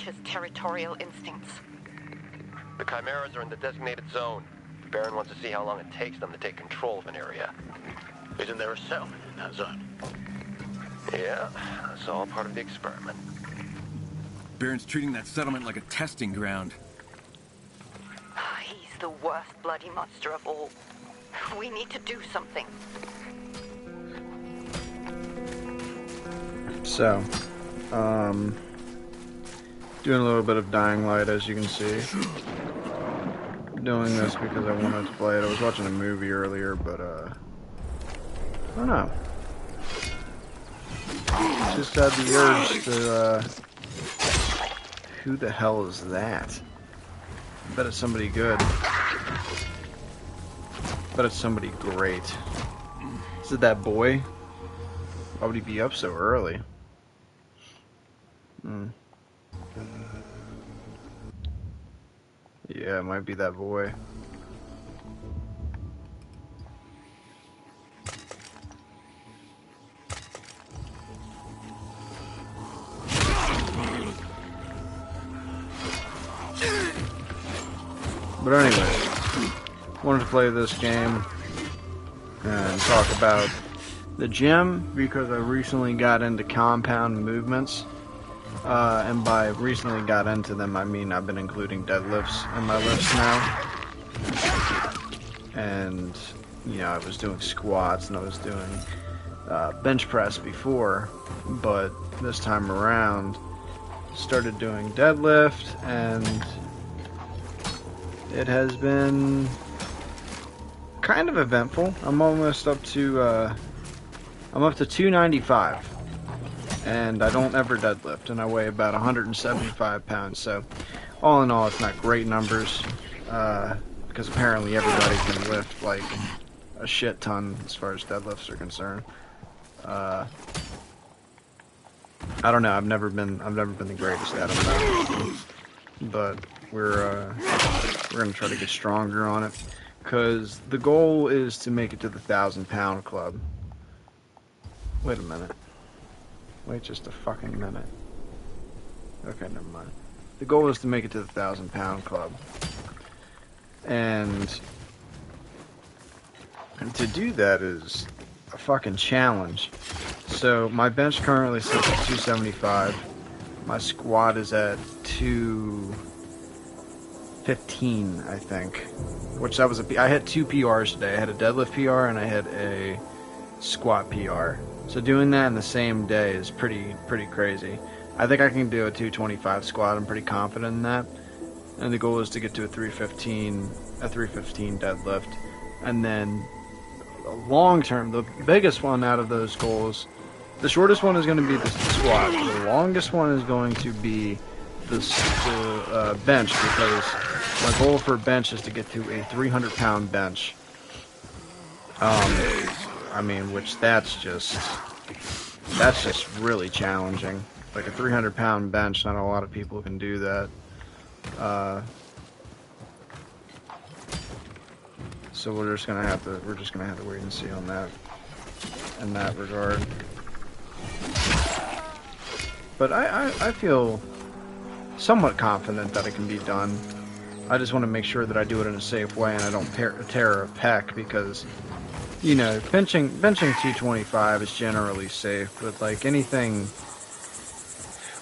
creature's territorial instincts. The Chimeras are in the designated zone. The Baron wants to see how long it takes them to take control of an area. Isn't there a settlement in that zone? Yeah, that's all part of the experiment. Baron's treating that settlement like a testing ground. He's the worst bloody monster of all. We need to do something. So, doing a little bit of Dying Light, as you can see. Doing this because I wanted to play it. I was watching a movie earlier, but, I don't know. Just had the urge to, who the hell is that? I bet it's somebody good. I bet it's somebody great. Is it that boy? Why would he be up so early? Yeah, it might be that boy. But anyway, wanted to play this game and talk about the gym because I recently got into compound movements. And by recently got into them, I mean I've been including deadlifts in my lifts now. And, you know, I was doing squats and I was doing bench press before, but this time around started doing deadlift, and it has been kind of eventful. I'm almost up to I'm up to 295. And I don't ever deadlift, and I weigh about 175 pounds, so all in all, it's not great numbers, because apparently everybody can lift, like, a shit ton as far as deadlifts are concerned. I don't know, I've never been the greatest at them, but we're gonna try to get stronger on it, because the goal is to make it to the 1,000-pound club. Wait a minute. Wait just a fucking minute. Okay, never mind. The goal is to make it to the 1,000-pound club. And to do that is a fucking challenge. So my bench currently sits at 275. My squat is at 215, I think. Which that was I had 2 PRs today. I had a deadlift PR and I had a squat PR. So doing that in the same day is pretty crazy. I think I can do a 225 squat. I'm pretty confident in that. And the goal is to get to a 315 deadlift. And then long term, the biggest one out of those goals, the shortest one is going to be the squat. The longest one is going to be the bench, because my goal for bench is to get to a 300-pound bench. I mean, which that's just really challenging. Like a 300-pound bench, not a lot of people can do that. So we're just gonna have to wait and see on that, in that regard. But I feel somewhat confident that it can be done. I just want to make sure that I do it in a safe way and I don't tear a pec, because, you know, benching 225 is generally safe, but like anything,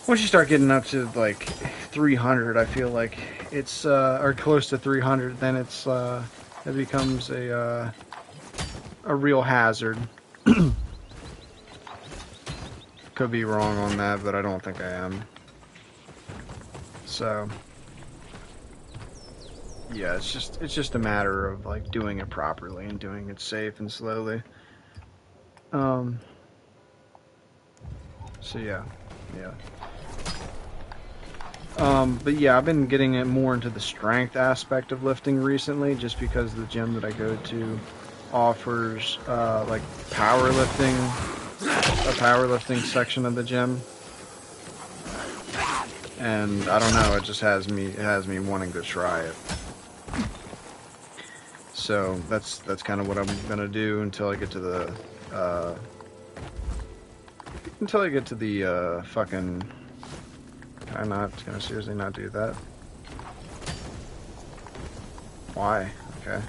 once you start getting up to like 300, I feel like it's or close to 300, then it's it becomes a real hazard. Could be wrong on that, but I don't think I am. So yeah, it's just a matter of like doing it properly and doing it safe and slowly. So yeah. But yeah, I've been getting it more into the strength aspect of lifting recently, just because the gym that I go to offers like powerlifting, a powerlifting section of the gym. And I don't know, it just has me wanting to try it. So that's kind of what I'm gonna do until I get to the fucking Can I not? Can I seriously not do that? Why? Okay.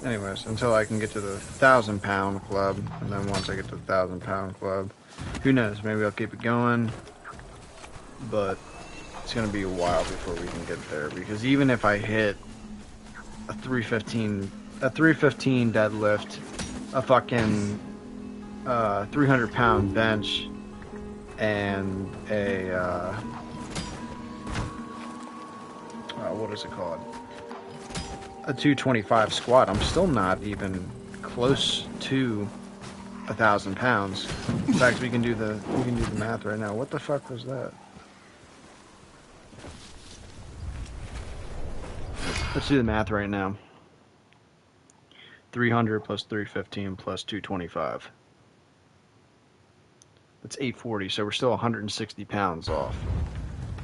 Anyways, until I can get to the 1,000 pound club, and then once I get to the 1,000 pound club, who knows? Maybe I'll keep it going, but it's gonna be a while before we can get there. Because even if I hit a 315 deadlift, a fucking 300 pound bench, and a what is it called? A 225 squat, I'm still not even close to 1,000 pounds. In fact, we can do the math right now. What the fuck was that? Let's do the math right now. 300 plus 315 plus 225. That's 840, so we're still 160 pounds off.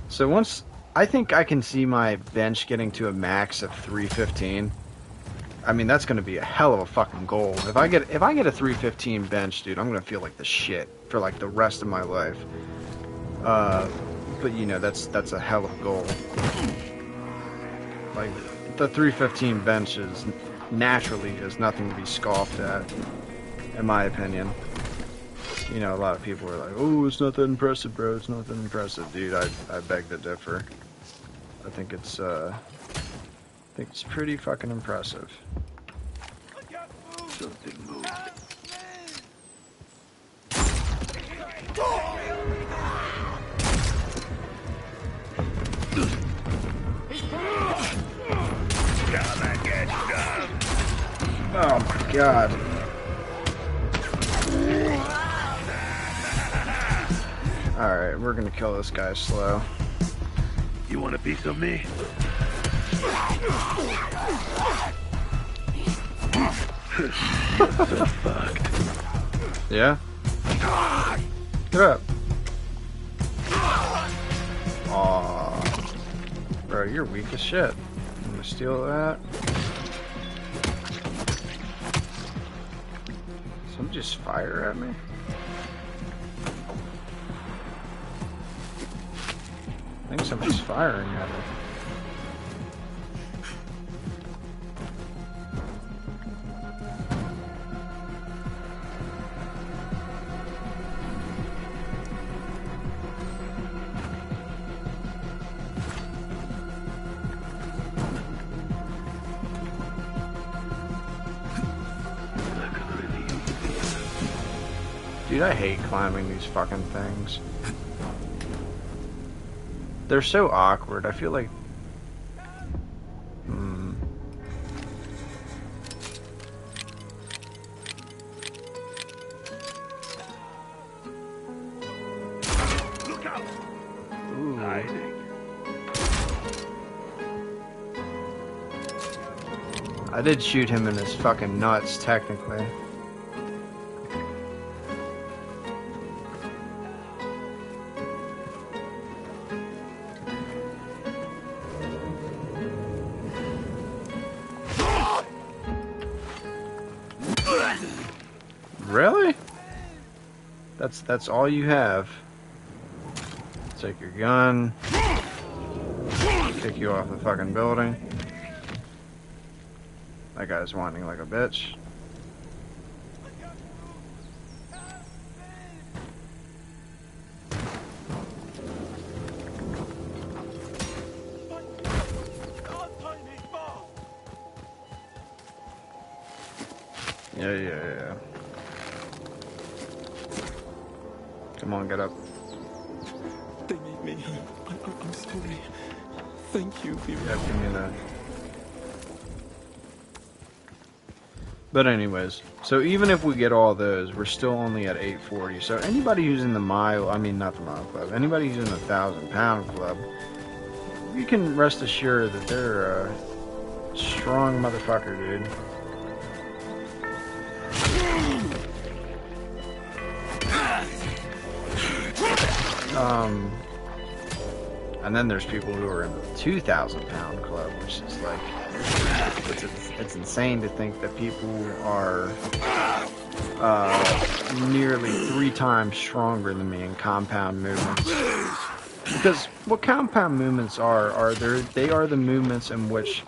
So once, I think I can see my bench getting to a max of 315. I mean, that's going to be a hell of a fucking goal. If I get a 315 bench, dude, I'm going to feel like the shit for like the rest of my life. But you know, that's a hell of a goal. Like the 315 bench is naturally nothing to be scoffed at, in my opinion. You know, a lot of people are like, "Oh, it's not that impressive, bro. It's not that impressive, dude." I beg to differ. I think it's pretty fucking impressive. Something moved. Oh my god. Alright, we're gonna kill this guy slow. You want a piece of me? You're so fucked. Yeah? Get up. Aww. Bro, you're weak as shit. I'm gonna steal that. Somebody just fire at me? I think somebody's firing at me. Dude, I hate climbing these fucking things. They're so awkward. I feel like... Look out! Ooh. I did shoot him in his fucking nuts, technically. Really? That's all you have. Take your gun. Kick you off the fucking building. That guy's whining like a bitch. Yeah. Come on, get up. They made me. I'm sorry. Thank you. Yeah, give me that. But anyways, so even if we get all those, we're still only at 840. So anybody who's in the mile, I mean not the mile club, anybody who's in the 1,000 pound club, you can rest assured that they're a strong motherfucker, dude. And then there's people who are in the 2,000 pound club, which is like, it's insane to think that people are nearly 3 times stronger than me in compound movements. Because what compound movements are they are the movements in which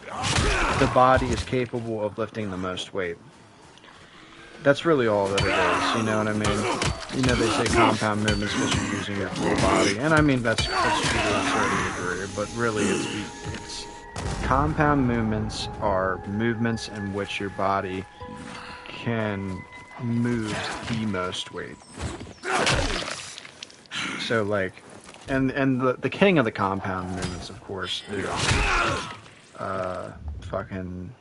the body is capable of lifting the most weight. That's really all that it is, you know what I mean? You know, they say compound movements because you're using your full body, and I mean that's true to a certain degree, but really it's compound movements are movements in which your body can move the most weight. So like, and the king of the compound movements, of course, is fucking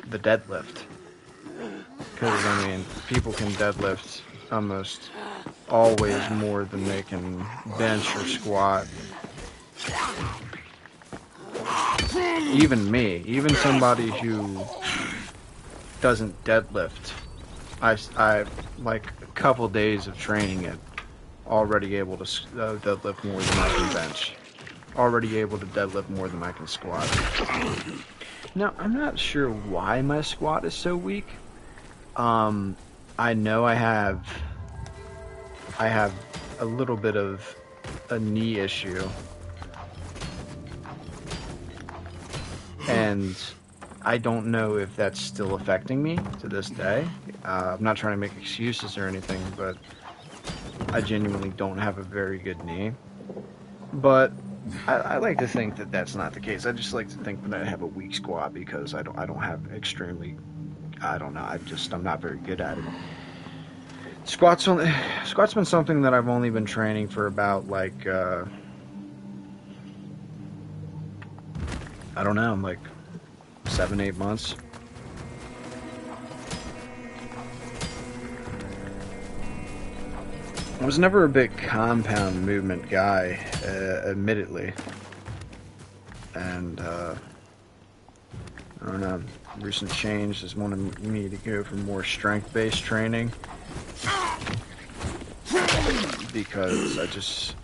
the deadlift. Because, I mean, people can deadlift almost always more than they can bench or squat. Even me, even somebody who doesn't deadlift, I like a couple days of training it, already able to deadlift more than I can bench. Already able to deadlift more than I can squat. Now, I'm not sure why my squat is so weak. I know I have a little bit of a knee issue, and I don't know if that's still affecting me to this day. I'm not trying to make excuses or anything, but I genuinely don't have a very good knee. But I like to think that that's not the case. I just like to think that I have a weak squat because I don't have extremely, I don't know, I'm not very good at it. Squat's been something that I've only been training for about like I don't know, like 7-8 months. I was never a big compound movement guy, admittedly. And, I don't know, recent change has wanted me to go for more strength-based training. Because it just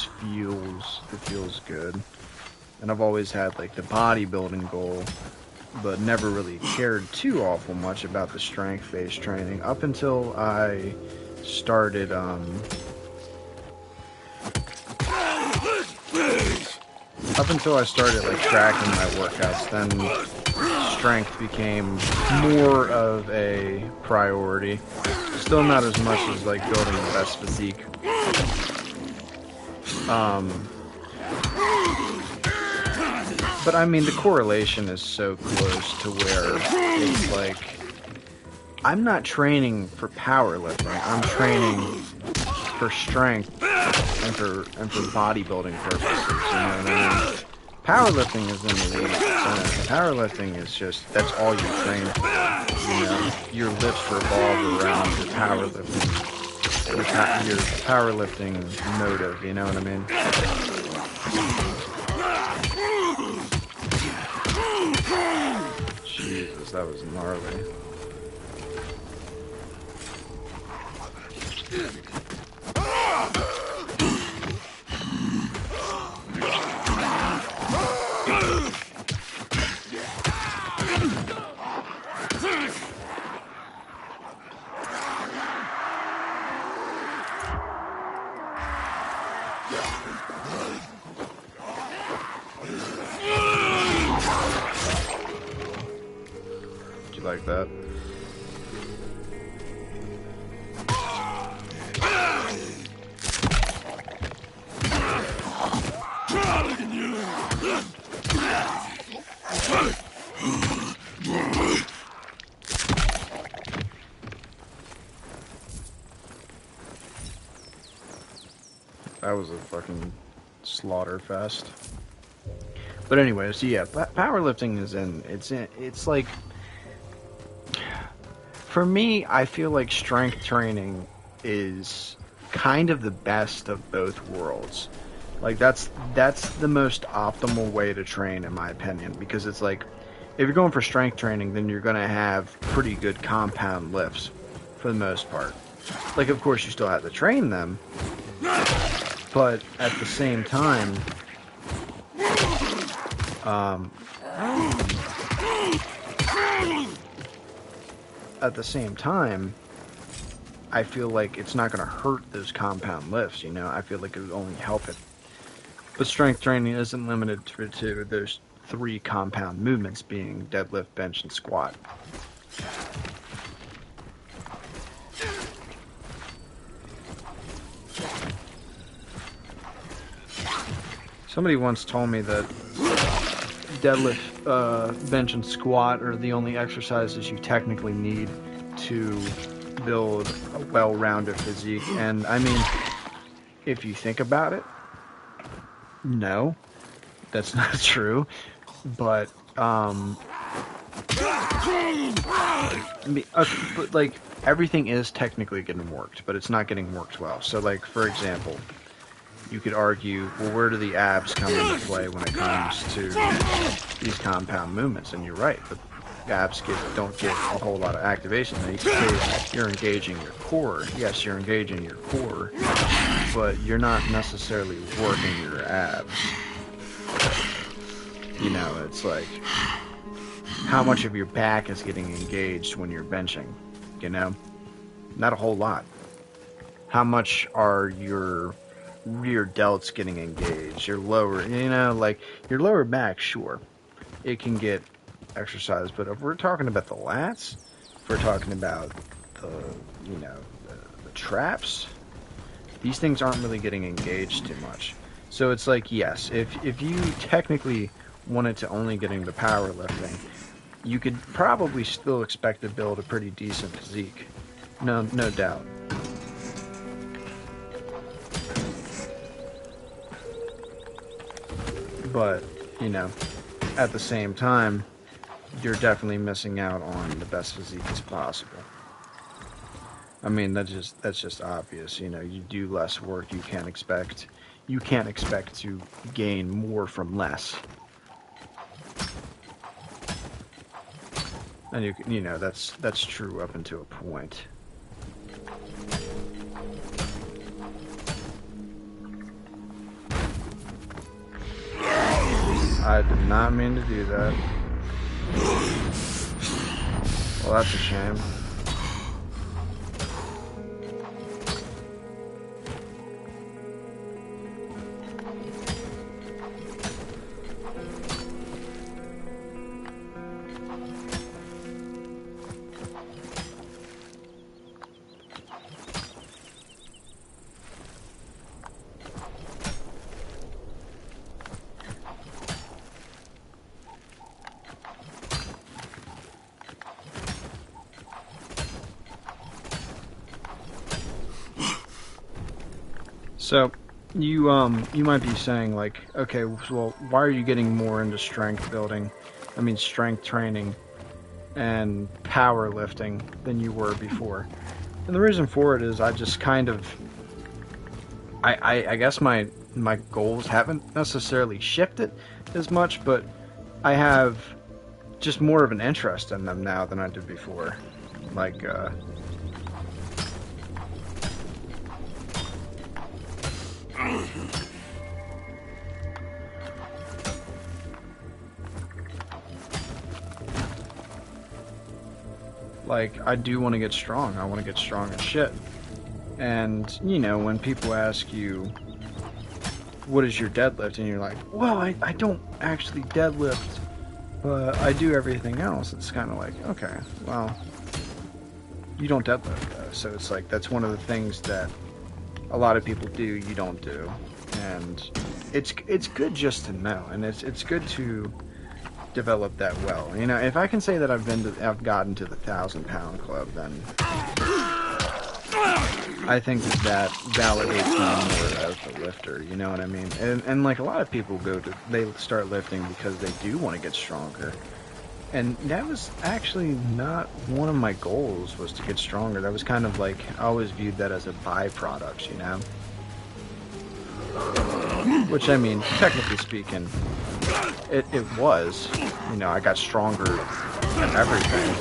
feels good. And I've always had, like, the bodybuilding goal, but never really cared too awful much about the strength-based training up until I started like tracking my workouts, then strength became more of a priority. Still not as much as like building the best physique. But I mean, the correlation is so close to where it's like I'm not training for powerlifting. I'm training for strength and for bodybuilding purposes. You know what I mean? Powerlifting is in the 80%. Powerlifting is just, that's all you train for. You know, your lifts revolve around your powerlifting. Your powerlifting motive. You know what I mean? Jesus, that was gnarly. Did you like that? That was a fucking slaughter fest. But anyways, so yeah, powerlifting it's like, for me, I feel like strength training is kind of the best of both worlds. Like that's the most optimal way to train, in my opinion, because it's like, if you're going for strength training, then you're gonna have pretty good compound lifts for the most part. Like, of course, you still have to train them, but at the same time, I feel like it's not going to hurt those compound lifts, you know? I feel like it would only help it. But strength training isn't limited to those 3 compound movements, being deadlift, bench, and squat. Somebody once told me that deadlift, bench, and squat are the only exercises you technically need to build a well-rounded physique. And I mean, if you think about it, no, that's not true. But but like everything is technically getting worked, but it's not getting worked well. So like, for example, you could argue, well, where do the abs come into play when it comes to these compound movements? And you're right, the abs don't get a whole lot of activation. Now you can say you're engaging your core. Yes, you're engaging your core, but you're not necessarily working your abs. You know, it's like how much of your back is getting engaged when you're benching, you know? Not a whole lot. How much are your rear delts getting engaged? Your lower, you know, like your lower back, sure, it can get exercised, but if we're talking about the lats, if we're talking about the, you know, the traps, these things aren't really getting engaged too much. So it's like, yes, if you technically wanted to only get into powerlifting, you could probably still expect to build a pretty decent physique. No doubt. But, you know, at the same time, you're definitely missing out on the best physique as possible. I mean, that's just obvious. You know, you do less work, you can't expect to gain more from less. And you know, that's true up until a point. I did not mean to do that. Well, that's a shame. So, you might be saying, like, okay, well, why are you getting more into strength training and powerlifting than you were before? And the reason for it is I just kind of, I guess my goals haven't necessarily shifted as much, but I have just more of an interest in them now than I did before. Like, I do want to get strong. I want to get strong as shit. And, you know, when people ask you, what is your deadlift? And you're like, well, I don't actually deadlift, but I do everything else. It's kind of like, okay, well, you don't deadlift, though. So it's like, that's one of the things that a lot of people do, you don't do. And it's good just to know. And it's good to develop that well. You know, if I can say that I've gotten to the 1,000-pound club, then I think that validates me more as a lifter. You know what I mean? And like a lot of people they start lifting because they do want to get stronger. And that was actually not one of my goals, was to get stronger. That was kind of like, I always viewed that as a byproduct, you know? Which, I mean, technically speaking, it was. You know, I got stronger at everything.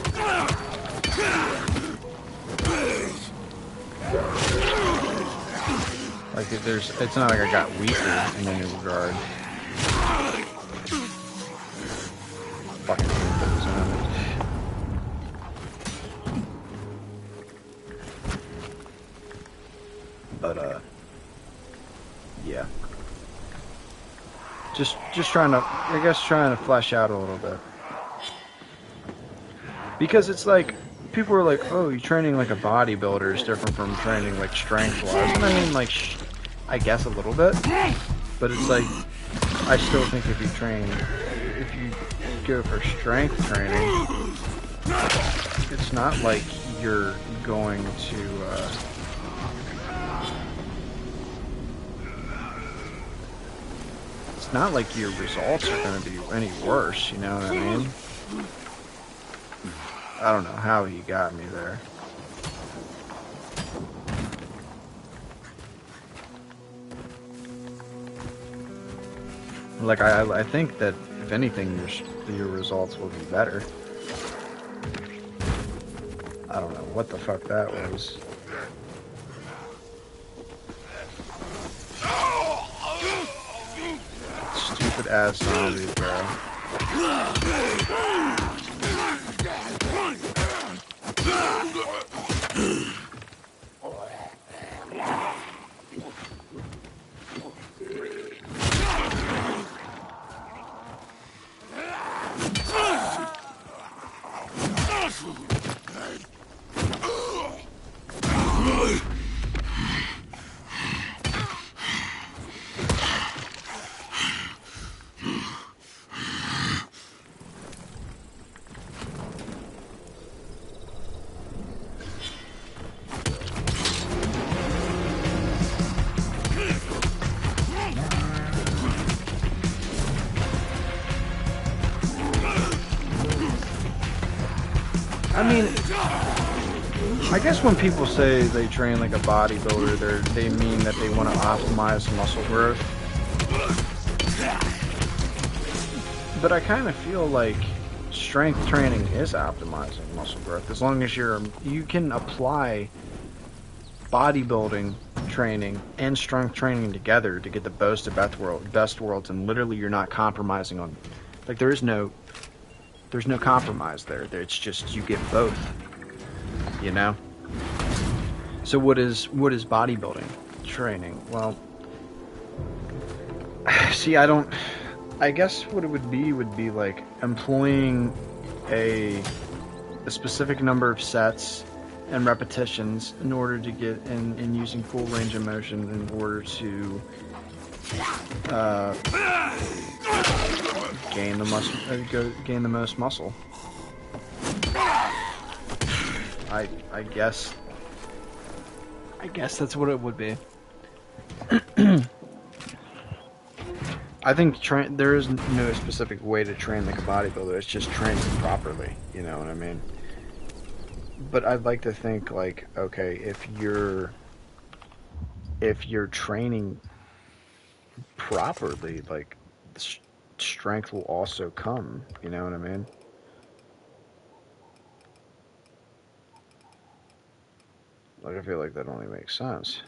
Like, it's not like I got weaker in any regard. Fucking those on it. Just trying to, I guess, trying to flesh out a little bit. Because it's like, people are like, oh, you training like a bodybuilder is different from training like strength-wise. And I mean, like, I guess a little bit. But it's like, I still think if you go for strength training, it's not like you're going to, it's not like your results are going to be any worse, you know what I mean? I don't know how he got me there. Like, I think that, if anything, your results will be better. I don't know what the fuck that was. Stupid ass zombies, bro. I mean, I guess when people say they train like a bodybuilder, they mean that they want to optimize muscle growth. But I kind of feel like strength training is optimizing muscle growth, as long as you can apply bodybuilding training and strength training together to get the best of best worlds, and literally you're not compromising on, like, there's no compromise there. It's just you get both, you know? So what is bodybuilding training? Well, see, I guess what it would be like employing a specific number of sets and repetitions in order to get and using full range of motion in order to gain the most muscle. I guess that's what it would be. I think there is no specific way to train like a bodybuilder. It's just training properly. You know what I mean? But I'd like to think, like, okay, if you're training properly, like, strength will also come. You know what I mean? Like, I feel like that only makes sense.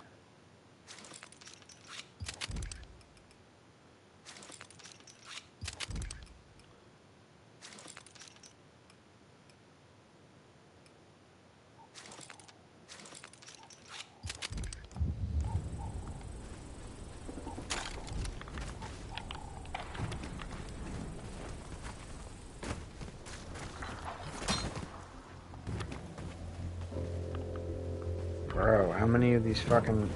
Bro, how many of these fucking...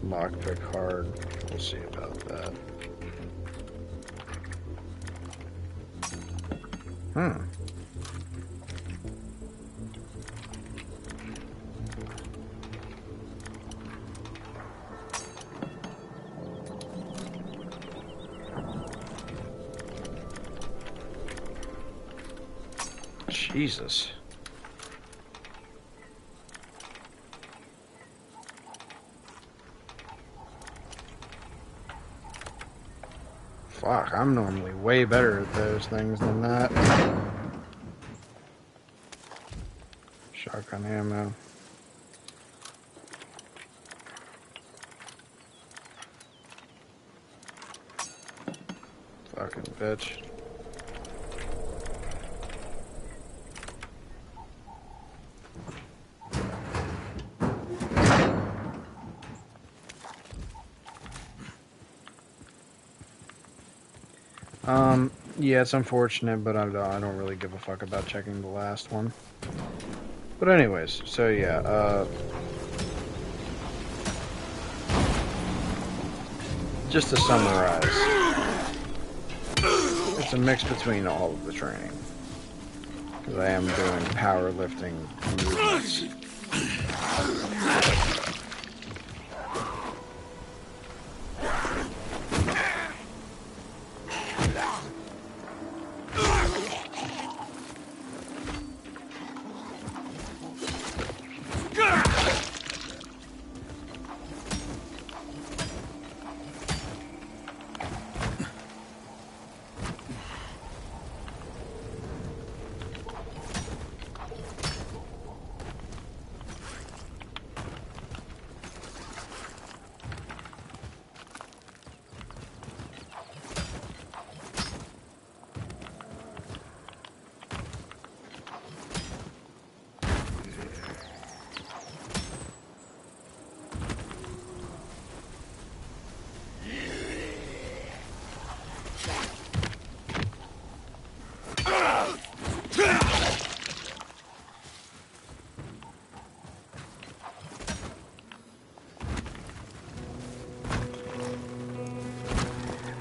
Lockpick hard. We'll see about that. Jesus. Fuck, I'm normally way better at those things than that. Shotgun ammo. Fucking bitch. Yeah, it's unfortunate, but I don't really give a fuck about checking the last one. But anyways, so yeah, just to summarize, it's a mix between all of the training. Because I am doing powerlifting movements.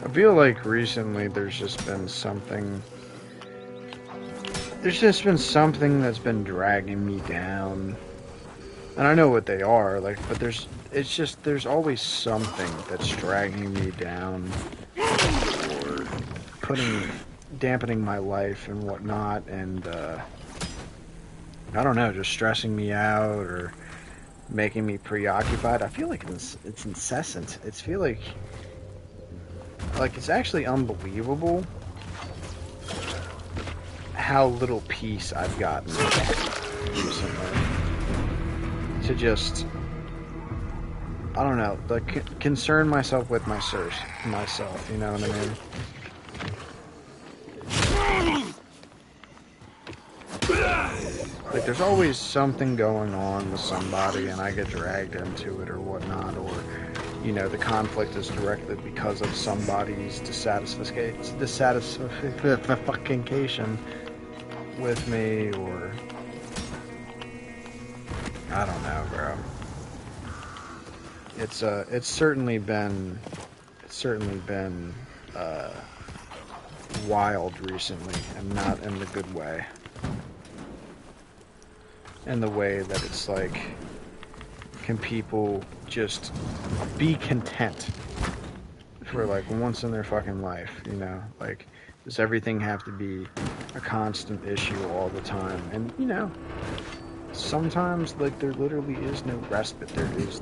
I feel like recently there's just been something that's been dragging me down. And I know what they are, like, but there's always something that's dragging me down or dampening my life and whatnot, and I don't know, just stressing me out or making me preoccupied. I feel like it's incessant. It's feel like it's actually unbelievable how little peace I've gotten recently. To just, I don't know, like, concern myself with myself, you know what I mean? Like, there's always something going on with somebody and I get dragged into it or whatnot, or, you know, the conflict is directly because of somebody's dissatisfaction with me, or I don't know, bro. It's certainly been wild recently, and not in the good way. In the way that it's like, can people just be content for like once in their fucking life, you know? Like, does everything have to be a constant issue all the time? And, you know, sometimes, like, there literally is no respite. There is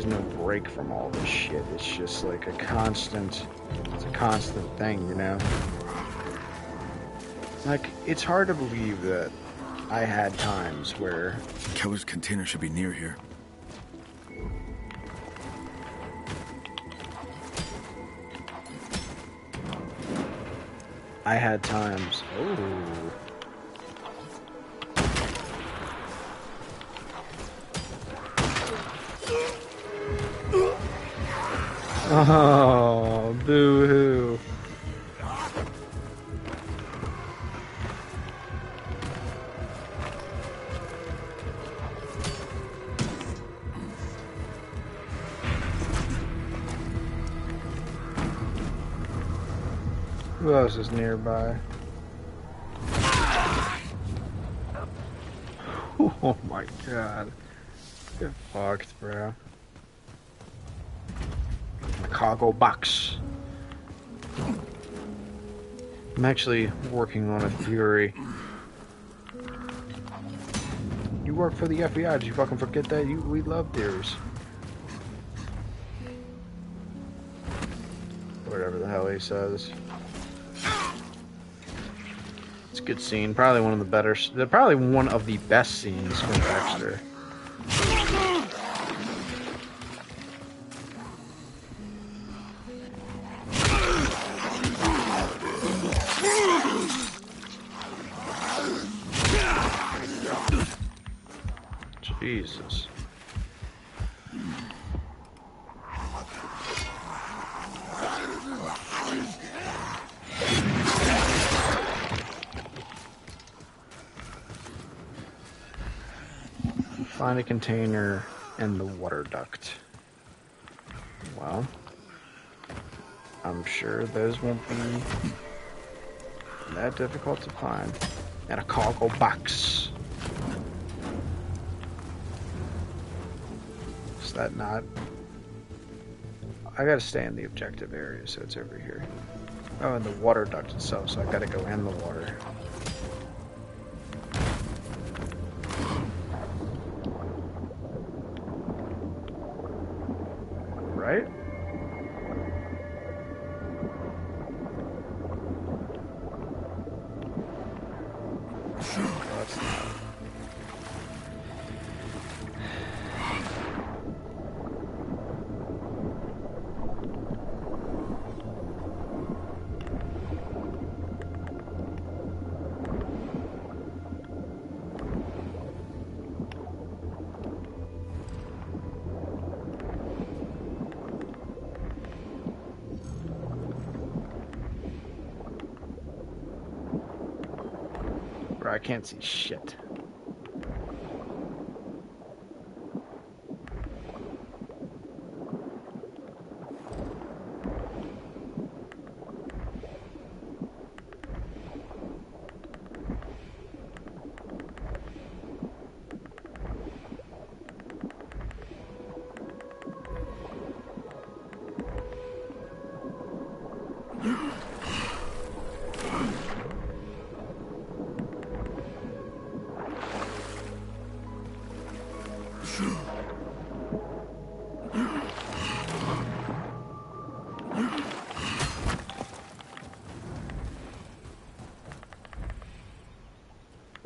no break from all this shit. It's just like it's a constant thing, you know? Like, it's hard to believe that I had times where Keller's container should be near here. I had times. Oh, boo-hoo. Who else is nearby? Oh my god. Get fucked, bro. My cargo box. I'm actually working on a theory. You work for the FBI, did you fucking forget that? We love theories. Whatever the hell he says. It's a good scene. Probably one of the better. Probably one of the best scenes from Dexter. Jesus. Find a container and the water duct. Well, I'm sure those won't be that difficult to find. And a cargo box. Is that not? I gotta stay in the objective area, so it's over here. Oh, and the water duct itself, so I gotta go in the water. Right? Oh, that's not. Bro, I can't see shit.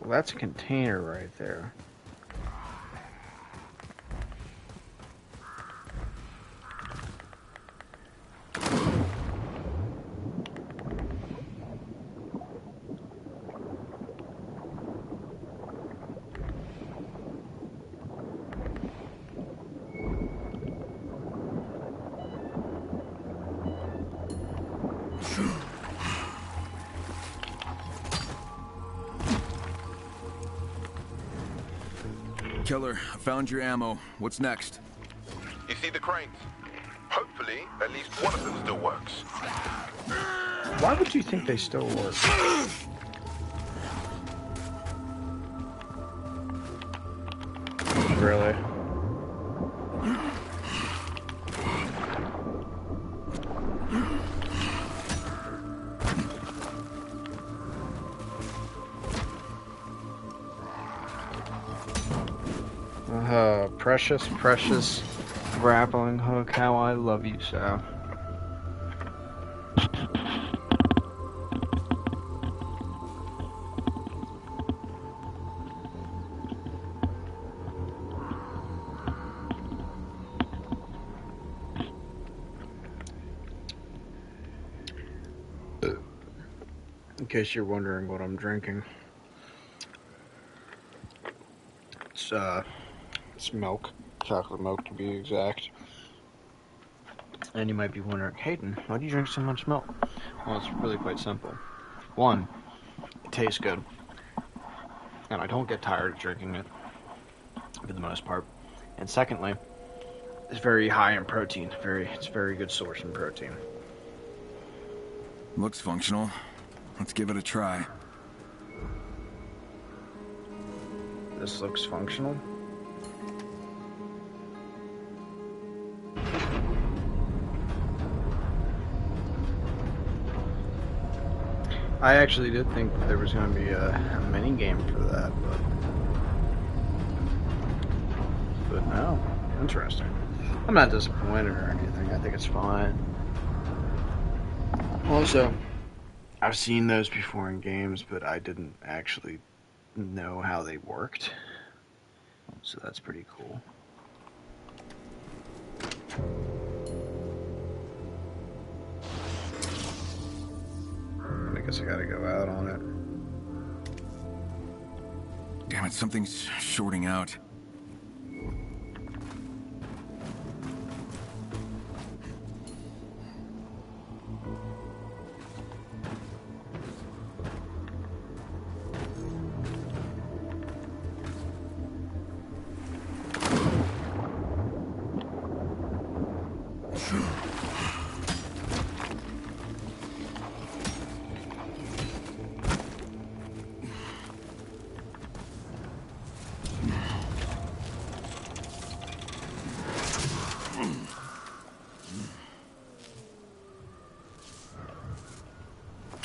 Well, that's a container right there. Killer, I found your ammo. What's next? You see the cranes? Hopefully, at least one of them still works. Why would you think they still work? Really? Precious, precious grappling hook. How I love you so. In case you're wondering what I'm drinking, it's milk, chocolate milk to be exact. And you might be wondering, Hayden, why do you drink so much milk? Well, it's really quite simple. One, it tastes good, and I don't get tired of drinking it, for the most part. And secondly, it's very high in protein. It's a very good source in protein. Looks functional. Let's give it a try. This looks functional. I actually did think that there was going to be a mini game for that, but no. Interesting. I'm not disappointed or anything. I think it's fine. Also, I've seen those before in games, but I didn't actually know how they worked. So that's pretty cool. I guess I gotta go out on it. Damn it, something's shorting out.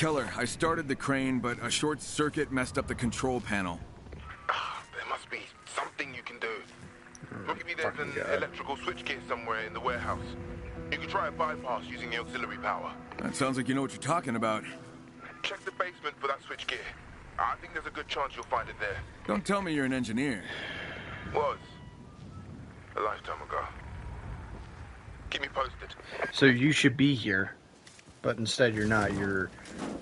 Keller, I started the crane, but a short circuit messed up the control panel. There must be something you can do. Maybe there's an electrical switchgear somewhere in the warehouse. You can try a bypass using the auxiliary power. That sounds like you know what you're talking about. Check the basement for that switchgear. I think there's a good chance you'll find it there. Don't tell me you're an engineer. Was. A lifetime ago. Keep me posted. So you should be here, but instead you're not.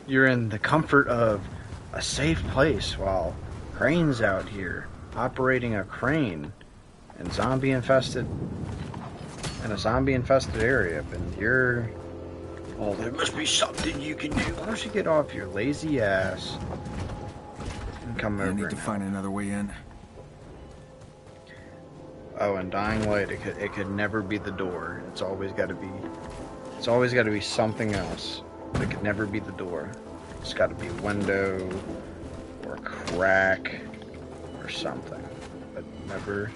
You're in the comfort of a safe place while Crane's out here operating a crane in a zombie infested area, and you're, oh, there must be something you can do. Why don't you get off your lazy ass and come over? I need to find another way in. Oh, and Dying Light, it could never be the door. It's always got to be something else. It could never be the door. It's got to be a window or a crack or something, but never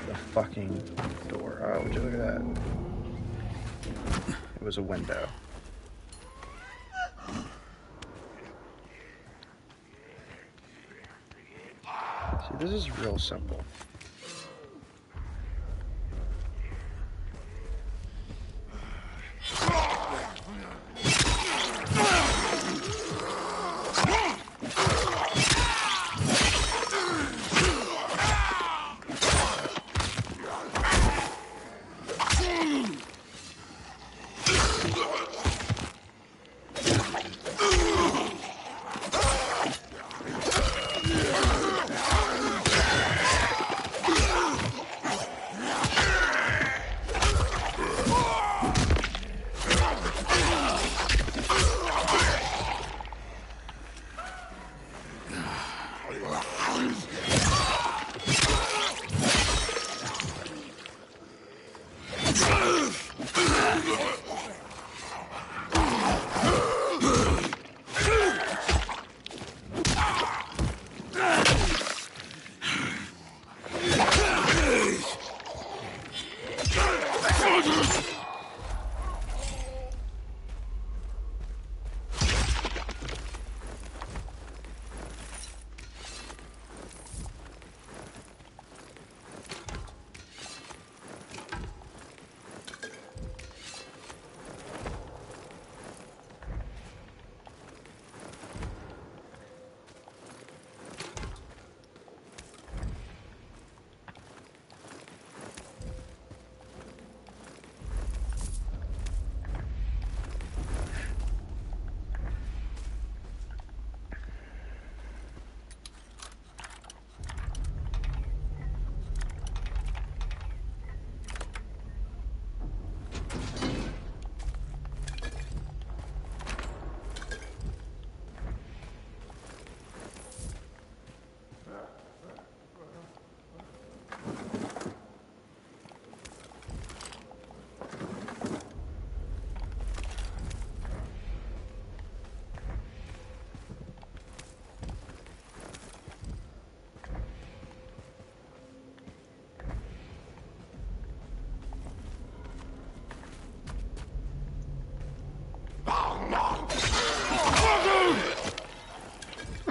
the fucking door. Oh, would you look at that? It was a window. See, this is real simple.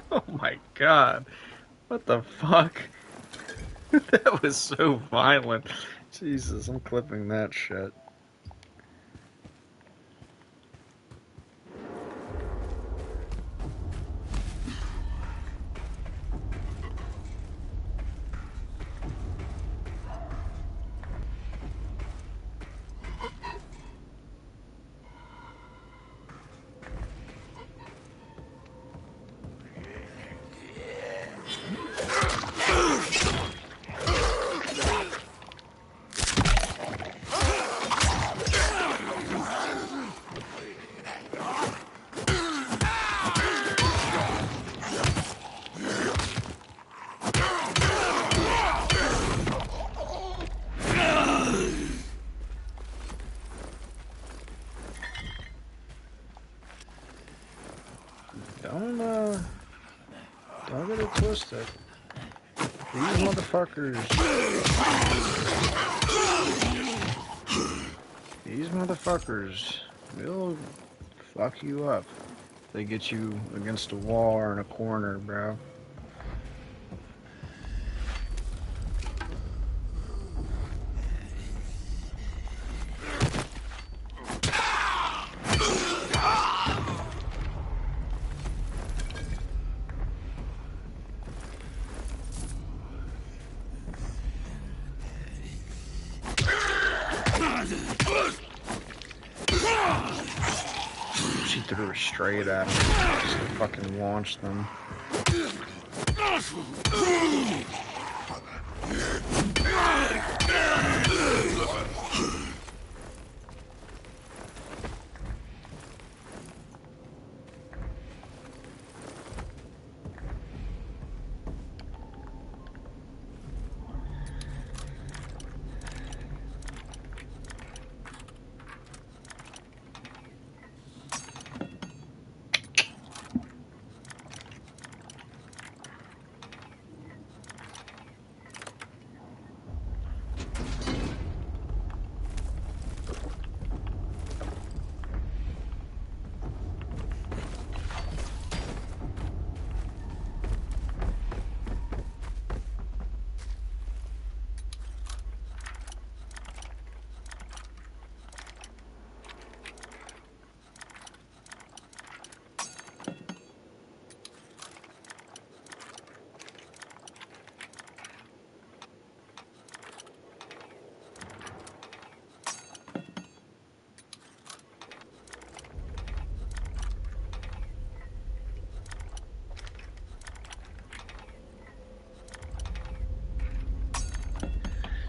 Oh my god. What the fuck? That was so violent. Jesus, I'm clipping that shit. Don't get it twisted. These motherfuckers will fuck you up. They get you against a wall or in a corner, bro. She threw her straight at him. Just fucking launched them.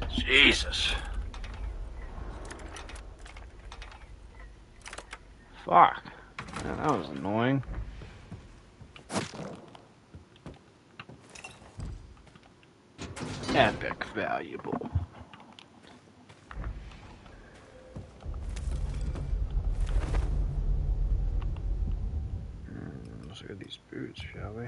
Jesus. Fuck. Man, that was annoying. Epic valuable. Let's look at these boots, shall we?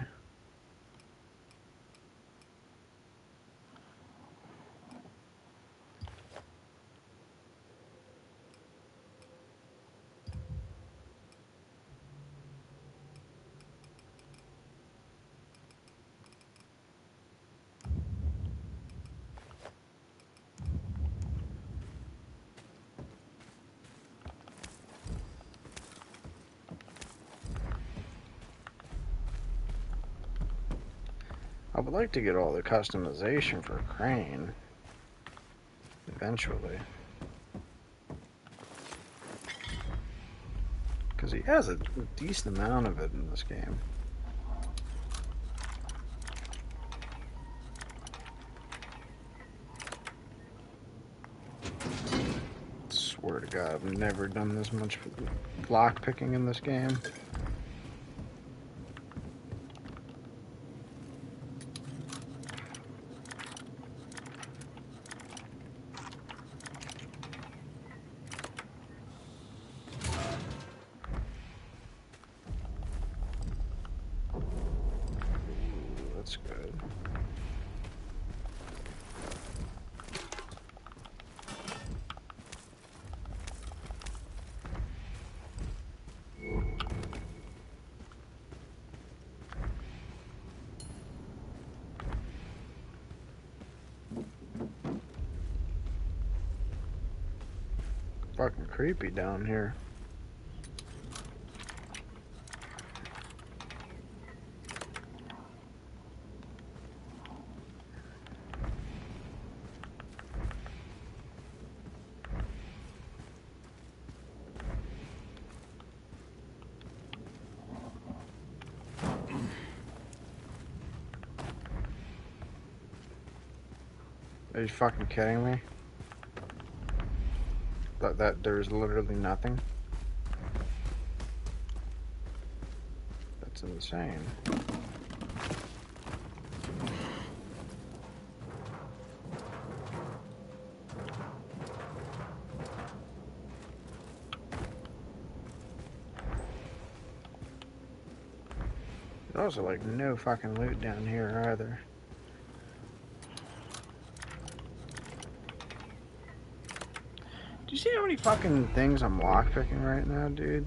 I would like to get all the customization for Crane eventually, because he has a decent amount of it in this game. Swear to God, I've never done this much lock picking in this game. That's good. Fucking creepy down here. Are you fucking kidding me? That there's literally nothing? That's insane. There's also like no fucking loot down here either. Do you see how many fucking things I'm lockpicking right now, dude?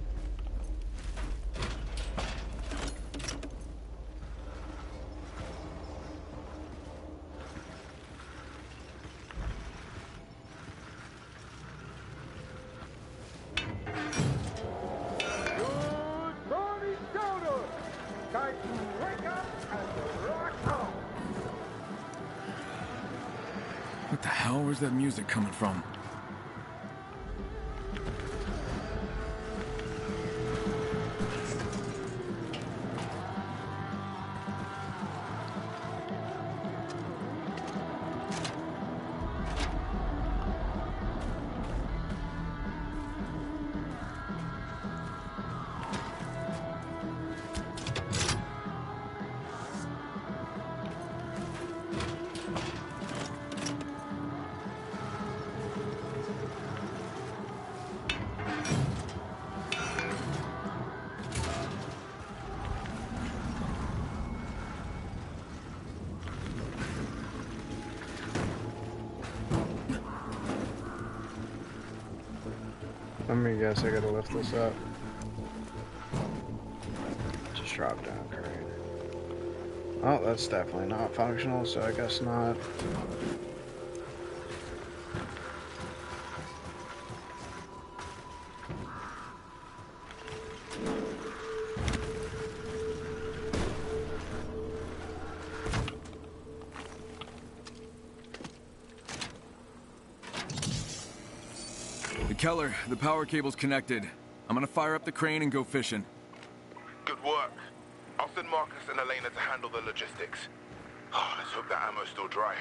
hell? Where's that music coming from? Let me guess, I gotta lift this up. Just drop down, crane. Oh, that's definitely not functional, so I guess not. Keller, the power cable's connected. I'm gonna fire up the crane and go fishing. Good work. I'll send Marcus and Elena to handle the logistics. Oh, let's hope that ammo's still dry.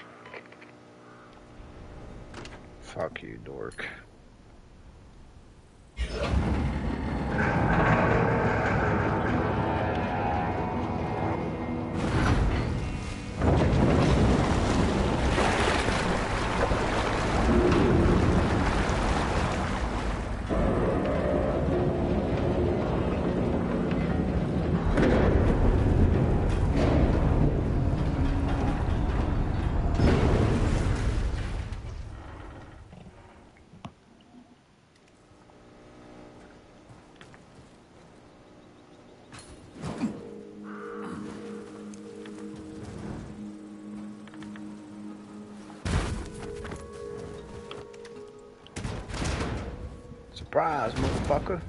Fuck you, dork. Surprise, motherfucker.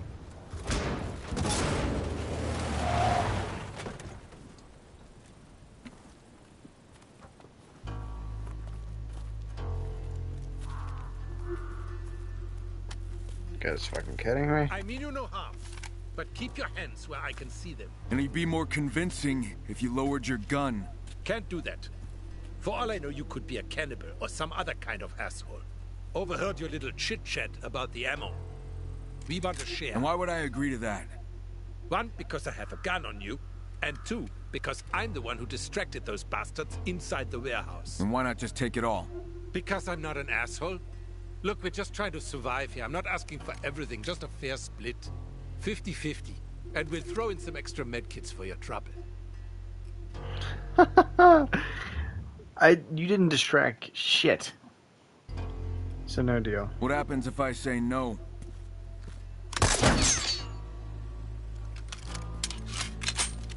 You guys fucking kidding me? I mean you no harm, but keep your hands where I can see them. And you'd be more convincing if you lowered your gun. Can't do that. For all I know, you could be a cannibal or some other kind of asshole. Overheard your little chit-chat about the ammo. We want to share. And why would I agree to that? One, because I have a gun on you. And two, because I'm the one who distracted those bastards inside the warehouse. And why not just take it all? Because I'm not an asshole. Look, we're just trying to survive here. I'm not asking for everything, just a fair split. 50-50. And we'll throw in some extra medkits for your trouble. You didn't distract shit. So no deal. What happens if I say no?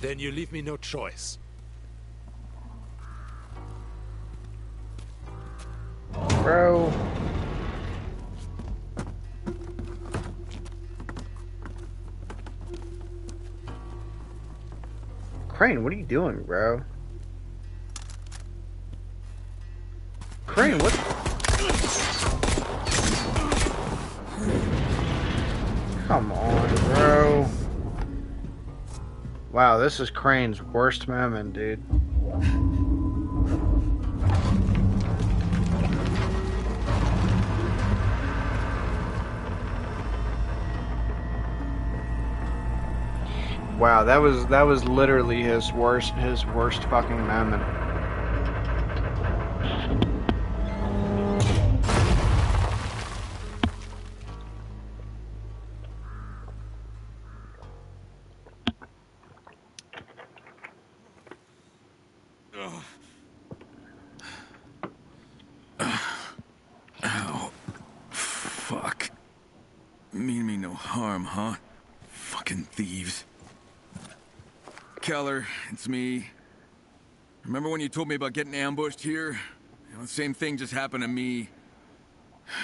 Then you leave me no choice. Bro. Crane, what are you doing, bro? Crane, what? Come on, bro. Wow, this is Crane's worst moment, dude. Wow, that was literally his worst fucking moment. Ow. Fuck. Mean me no harm, huh? Fucking thieves. Keller, it's me. Remember when you told me about getting ambushed here? You know, the same thing just happened to me.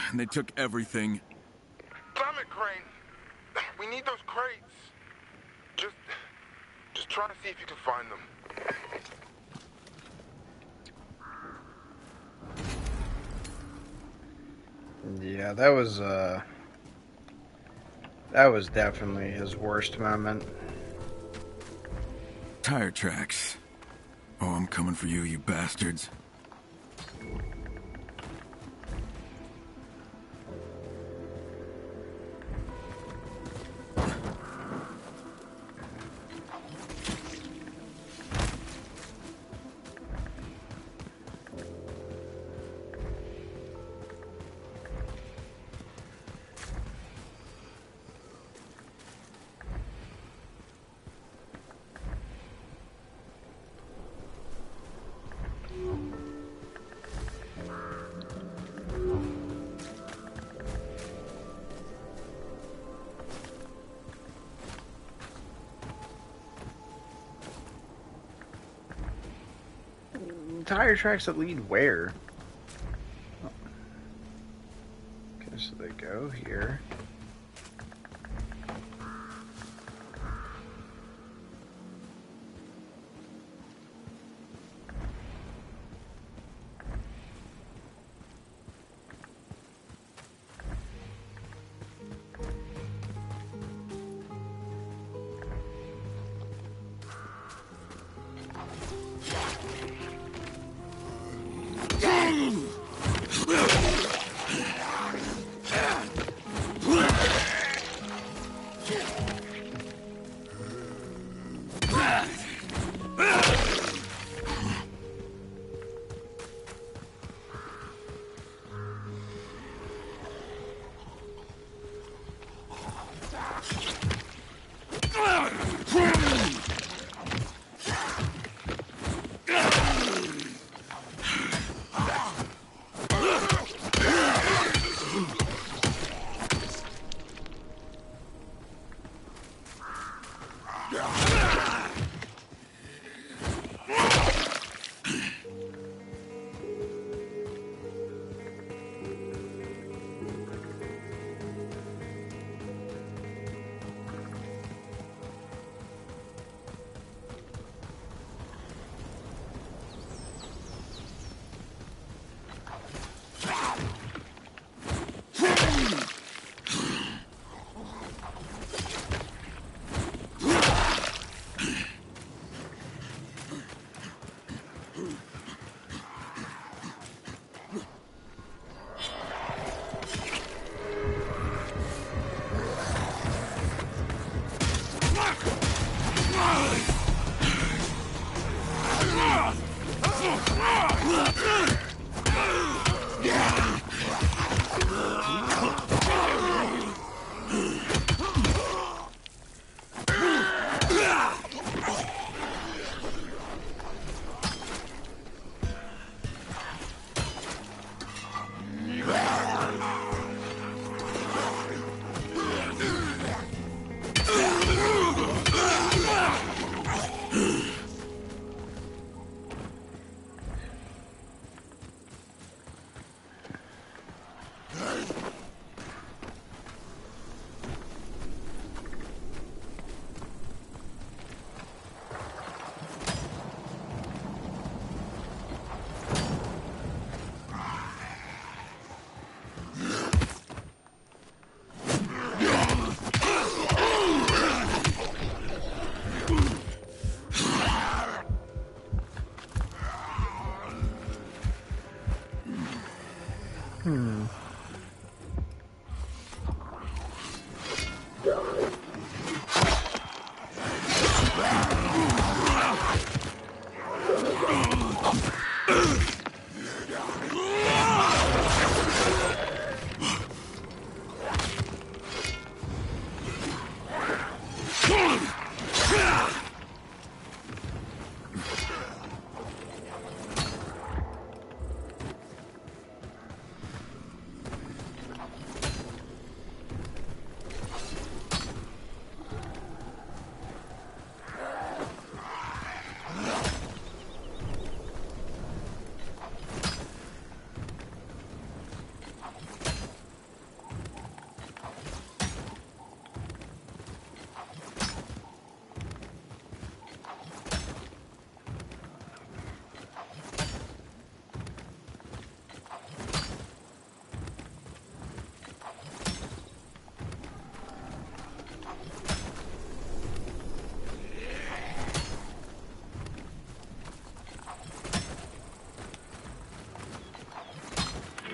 And they took everything. Damn it, Crane. We need those crates. Just try to see if you can find them. Yeah, that was definitely his worst moment. Tire tracks. Oh, I'm coming for you, you bastards. Tire tracks that lead where? Okay, so they go here.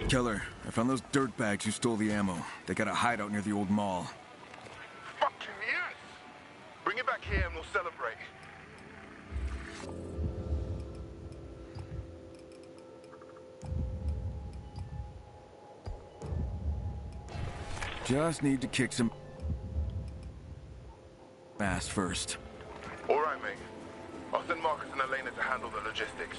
Killer, I found those dirtbags who stole the ammo. They got a hideout near the old mall. Fucking yes! Bring it back here and we'll celebrate. Just need to kick some ass first. All right, mate. I'll send Marcus and Elena to handle the logistics.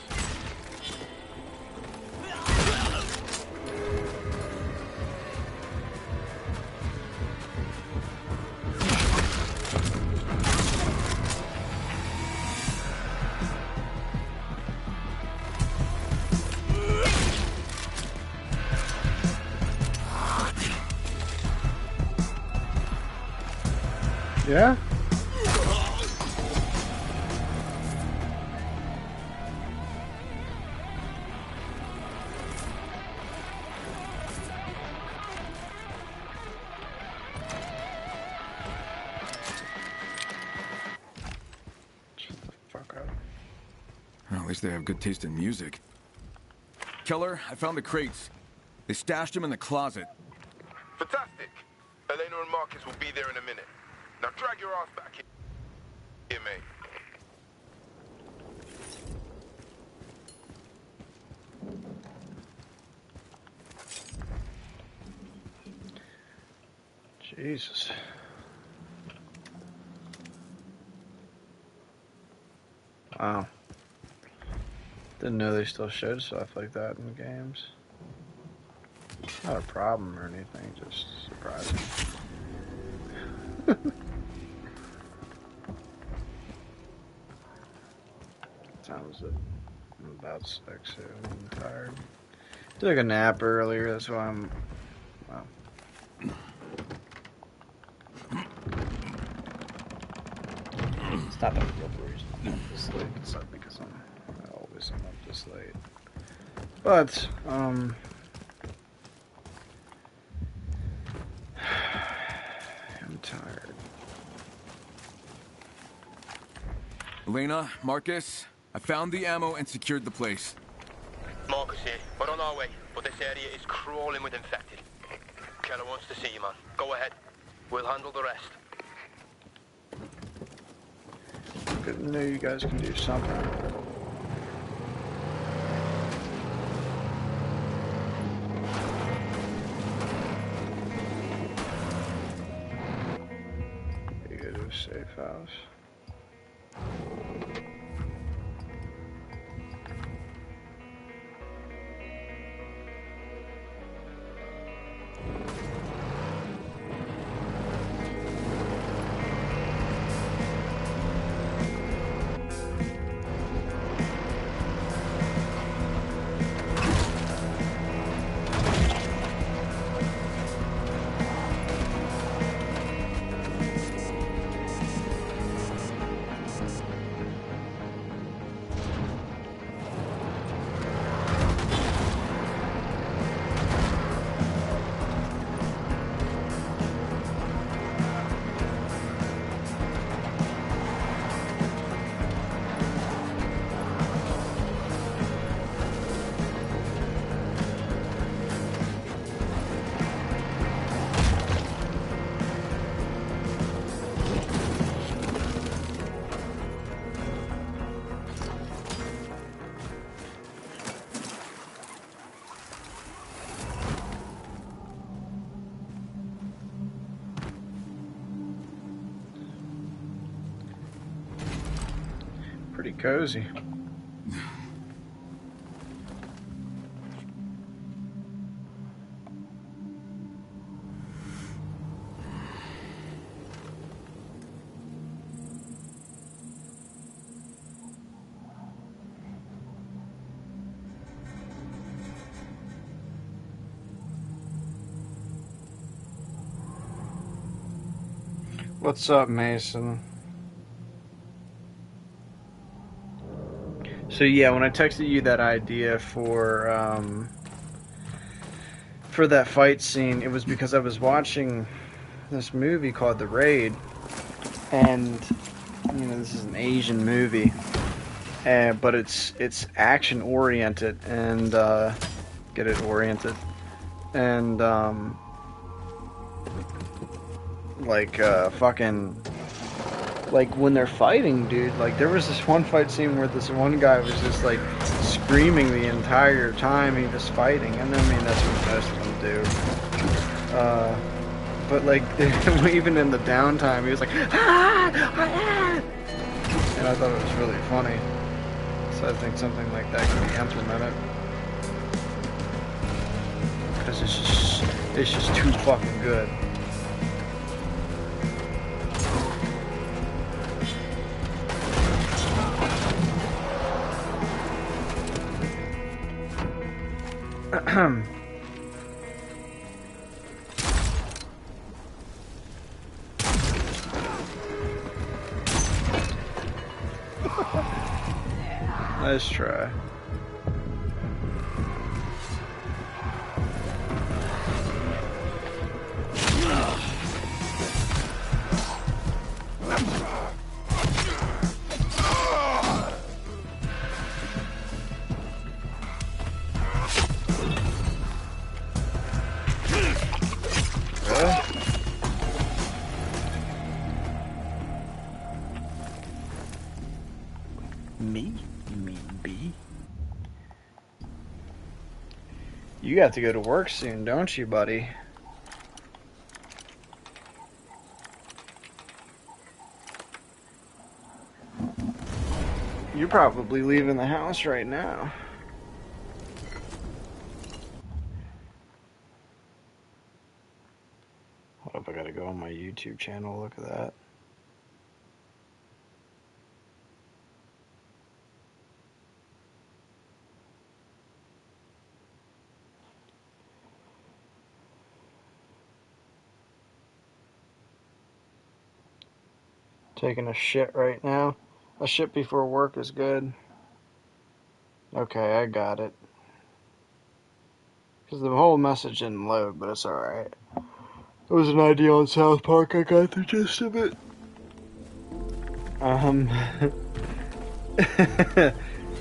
Yeah? Well, at least they have good taste in music. Killer, I found the crates. They stashed them in the closet. Fantastic. Elena and Marcus will be there in a minute. Now drag your ass back here, mate. Jesus. Wow. Didn't know they still showed stuff like that in games. Not a problem or anything, just surprising. Sounds it. I'm about sick, so I'm tired. Took a nap earlier, that's why I'm. Well. It's not the real reason I'm up this late. It's not because I always am up this late. But, I'm tired. Elena, Marcus, I found the ammo and secured the place. Marcus here. We're on our way, but this area is crawling with infected. Keller wants to see you, man. Go ahead. We'll handle the rest. Good to know you guys can do something. You go to a safe house. Pretty cozy. What's up, Mason? So yeah, when I texted you that idea for that fight scene, it was because I was watching this movie called The Raid, and you know, this is an Asian movie, but it's action oriented and get it oriented. and fucking, like when they're fighting, dude, like there was this one fight scene where this one guy was just like screaming the entire time he was fighting, and I mean that's what most of them do. But like even in the downtime, he was like, ah, ah, and I thought it was really funny. So I think something like that can be implemented, because it's just too fucking good. Nice try. You got to go to work soon, don't you, buddy? You're probably leaving the house right now. What if I gotta go on my YouTube channel? Look at that. Taking a shit right now. A shit before work is good. Okay, I got it. Because the whole message didn't load, but it's alright. It was an idea on South Park, I got the gist of it.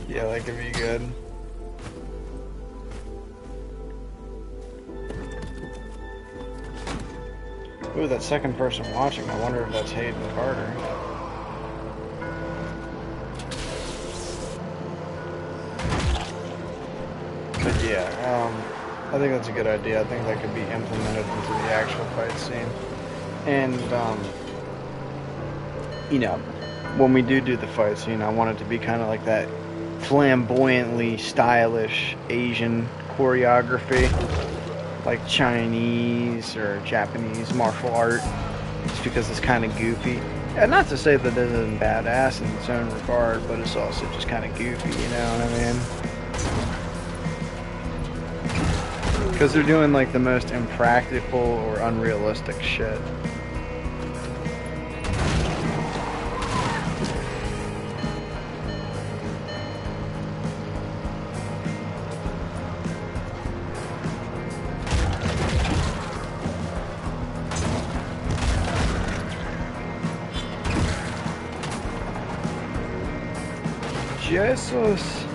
Yeah, that could be good. Ooh, that second person watching, I wonder if that's Hayden Carter. But yeah, I think that's a good idea. I think that could be implemented into the actual fight scene. And, you know, when we do the fight scene, I want it to be kind of like that flamboyantly stylish Asian choreography. Like Chinese or Japanese martial art, just because it's kind of goofy. And not to say that it isn't badass in its own regard, but it's also just kind of goofy, you know what I mean? Because they're doing like the most impractical or unrealistic shit. Jesus.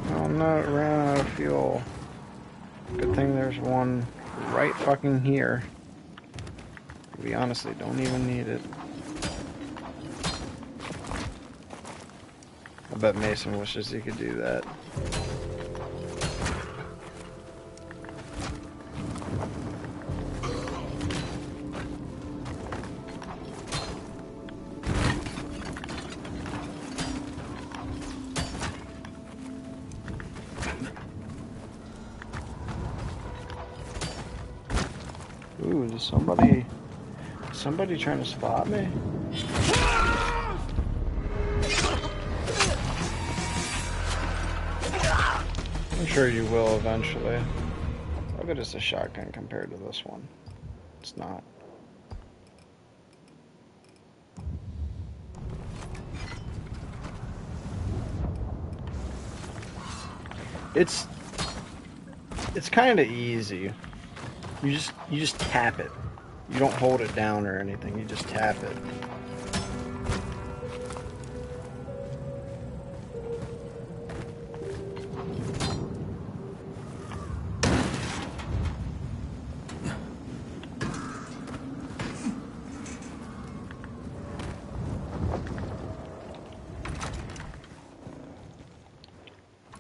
I'm not ran out of fuel. Good thing there's one right fucking here. We honestly don't even need it. I bet Mason wishes he could do that. Ooh, is somebody trying to spot me? I'm sure you will eventually. I bet it's a shotgun compared to this one. It's not. It's kind of easy. You just tap it. You don't hold it down or anything. You just tap it.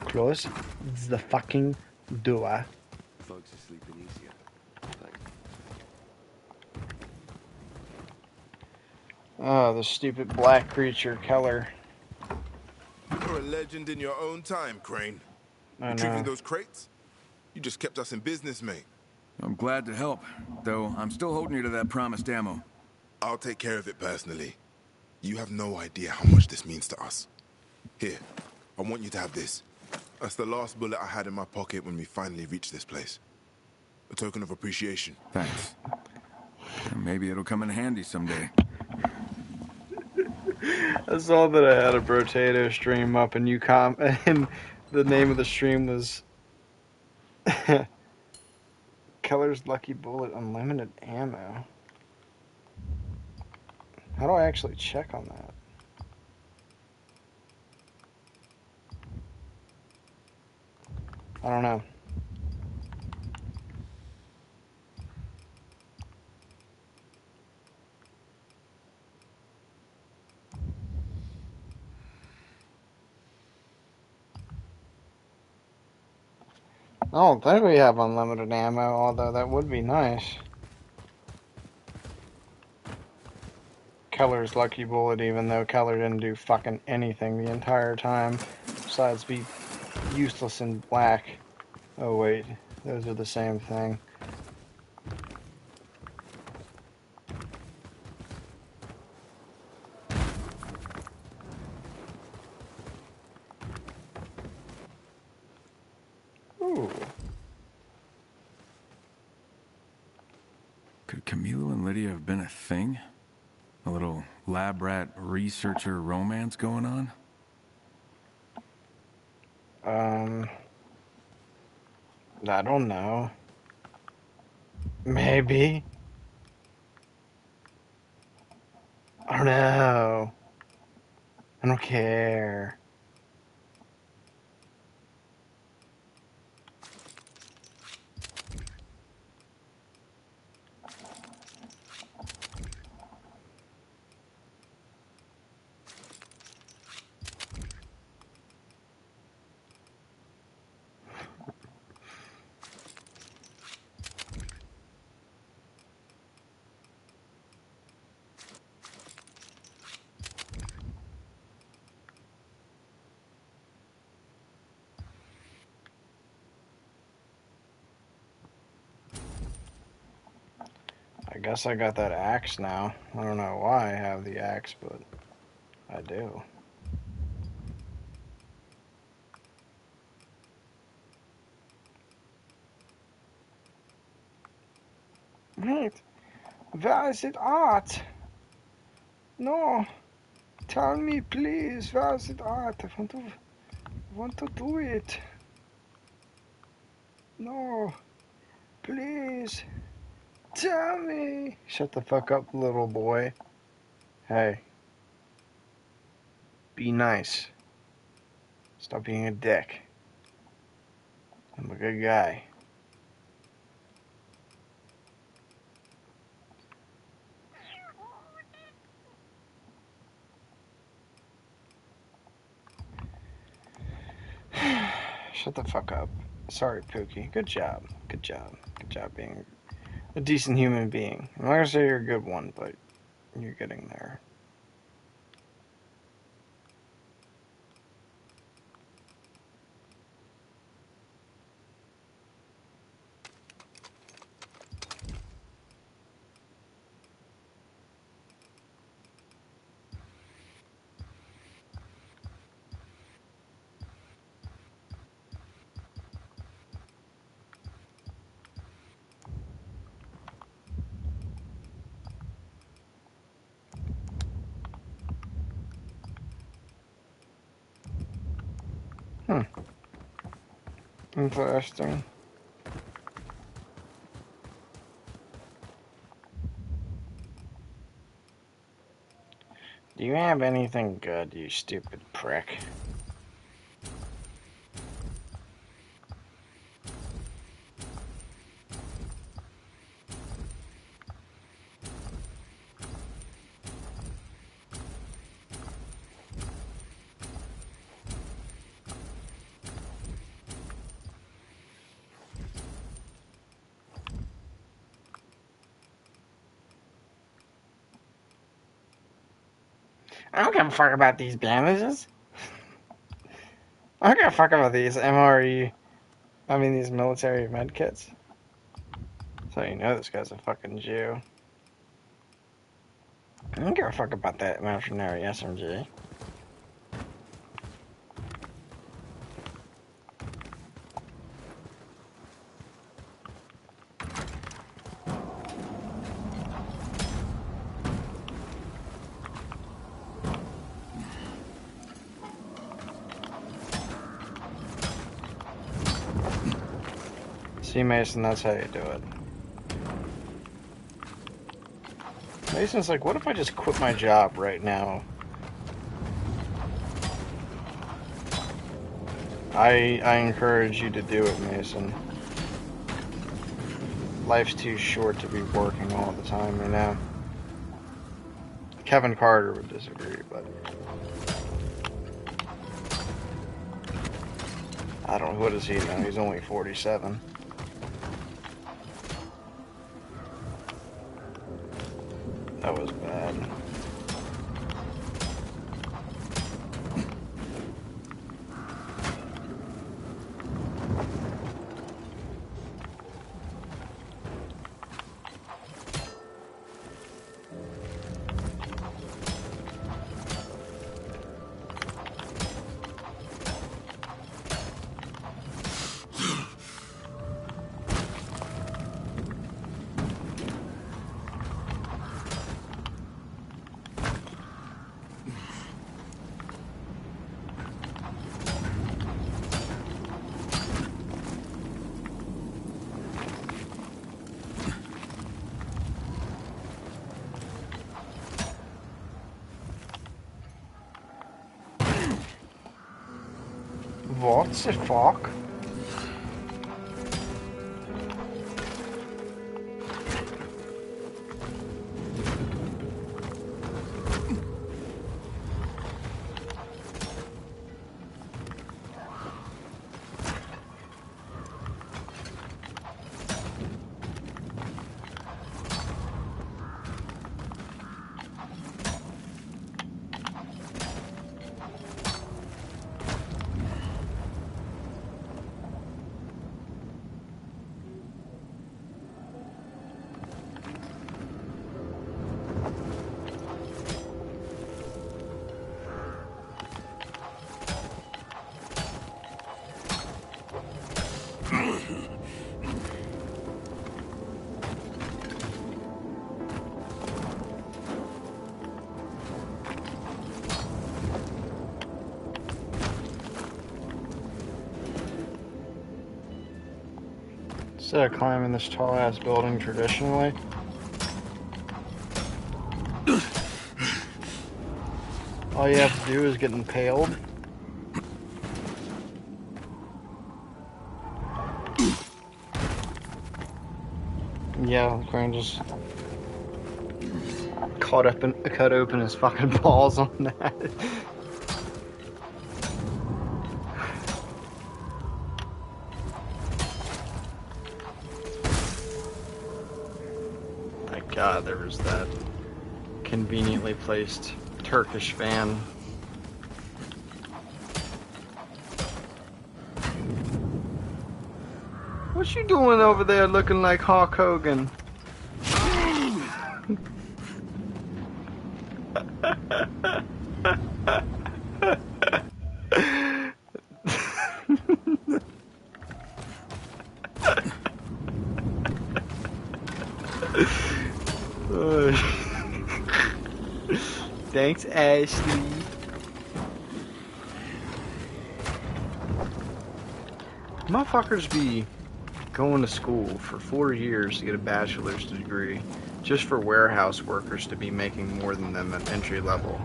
Close the fucking door. Folks are sleeping easier. Thanks. Oh, the stupid black creature, Keller. You're a legend in your own time, Crane. I Retrieving know. those crates? You just kept us in business, mate. I'm glad to help, though I'm still holding you to that promised ammo. I'll take care of it personally. You have no idea how much this means to us. Here, I want you to have this. That's the last bullet I had in my pocket when we finally reached this place. A token of appreciation. Thanks. Maybe it'll come in handy someday. I saw that I had a Brotato stream up, and and the name of the stream was Keller's Lucky Bullet Unlimited Ammo. How do I actually check on that? I don't know. I don't think we have unlimited ammo, although that would be nice. Keller's Lucky Bullet, even though Keller didn't do fucking anything the entire time, besides be useless in black. Oh wait, those are the same thing. Ooh. Could Camilo and Lydia have been a thing? A little lab rat researcher romance going on? I don't know. Maybe. I don't know. I don't care. I guess I got that axe now. I don't know why I have the axe, but I do. Wait, where is it at? No, tell me please, where is it at? I want to do it. No, please, tell me. Shut the fuck up, little boy. Hey, be nice. Stop being a dick. I'm a good guy. Shut the fuck up. Sorry, Pookie. Good job. Good job. Good job being a decent human being. I'm not gonna say you're a good one, but you're getting there. Interesting. Do you have anything good, you stupid prick? I don't give a fuck about these bandages. I don't give a fuck about these MRE. I mean, these military medkits. So you know this guy's a fucking Jew. I don't give a fuck about that imaginary SMG. See, Mason, that's how you do it. Mason's like, what if I just quit my job right now? I encourage you to do it, Mason. Life's too short to be working all the time, you know? Kevin Carter would disagree, but... I don't know, what does he know? He's only 47. That was bad. What the fuck? Instead of climbing this tall ass building traditionally, all you have to do is get impaled. Yeah, Crane just cut open his fucking balls on that. God, there was that conveniently placed Turkish fan. What you doing over there looking like Hulk Hogan? Thanks, Ashley. Motherfuckers be going to school for 4 years to get a bachelor's degree just for warehouse workers to be making more than them at entry level.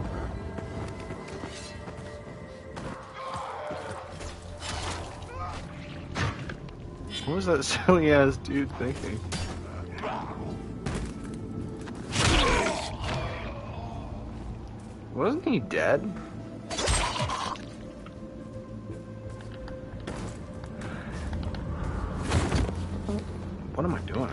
What was that silly ass dude thinking? Wasn't he dead? What am I doing?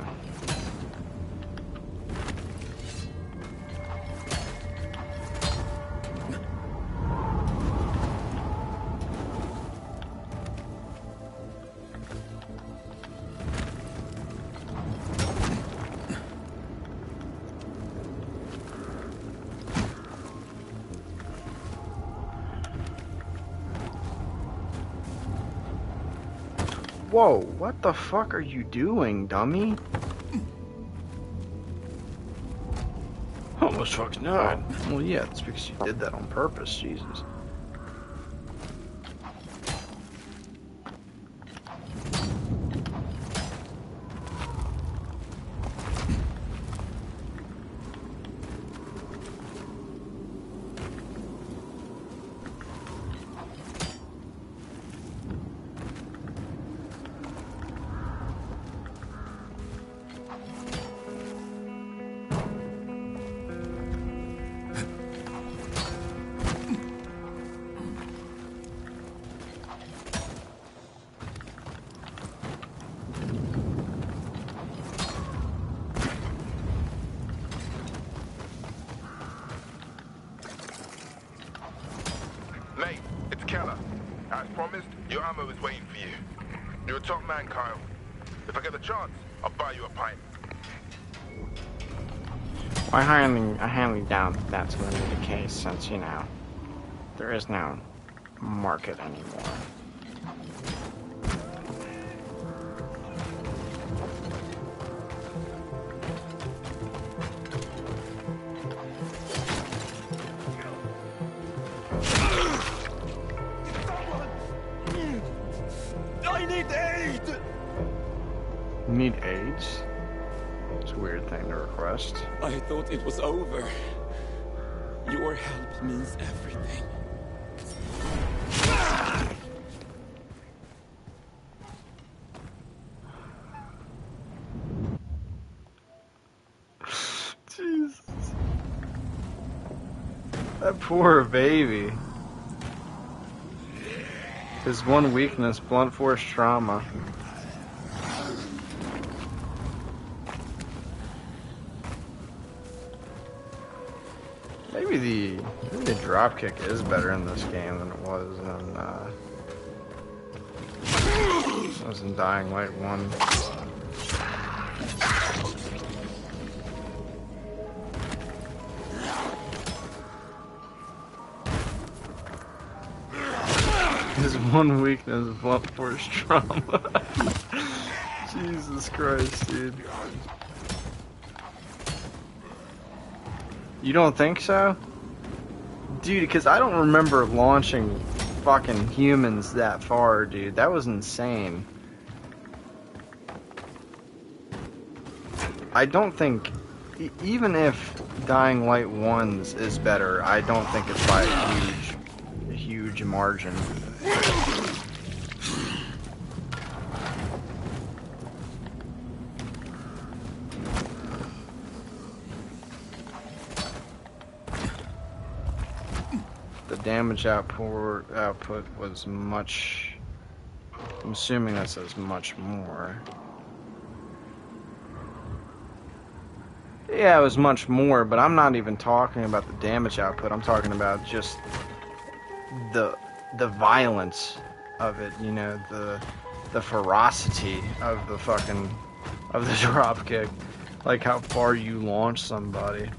Whoa, what the fuck are you doing, dummy? Almost fuck's not. Well, yeah, it's because you did that on purpose, Jesus. Mate, it's Keller. As promised, your ammo is waiting for you. You're a top man, Kyle. If I get the chance, I'll buy you a pint. I highly doubt that's going to be the case since, you know, there is no market anymore. I need aid! You need AIDS? It's a weird thing to request. I thought it was over. Your help means everything. Jesus. That poor baby. His one weakness, blunt force trauma. Maybe the dropkick is better in this game than it was in Dying Light 1. His one weakness is blunt force trauma. Jesus Christ, dude. You don't think so? Dude, because I don't remember launching fucking humans that far, dude. That was insane. I don't think... even if Dying Light 1's is better, I don't think it's by a huge margin. The damage output was much... I'm assuming that says much more. Yeah, it was much more, but I'm not even talking about the damage output. I'm talking about just the violence of it, you know, the ferocity of the fucking dropkick, like how far you launch somebody.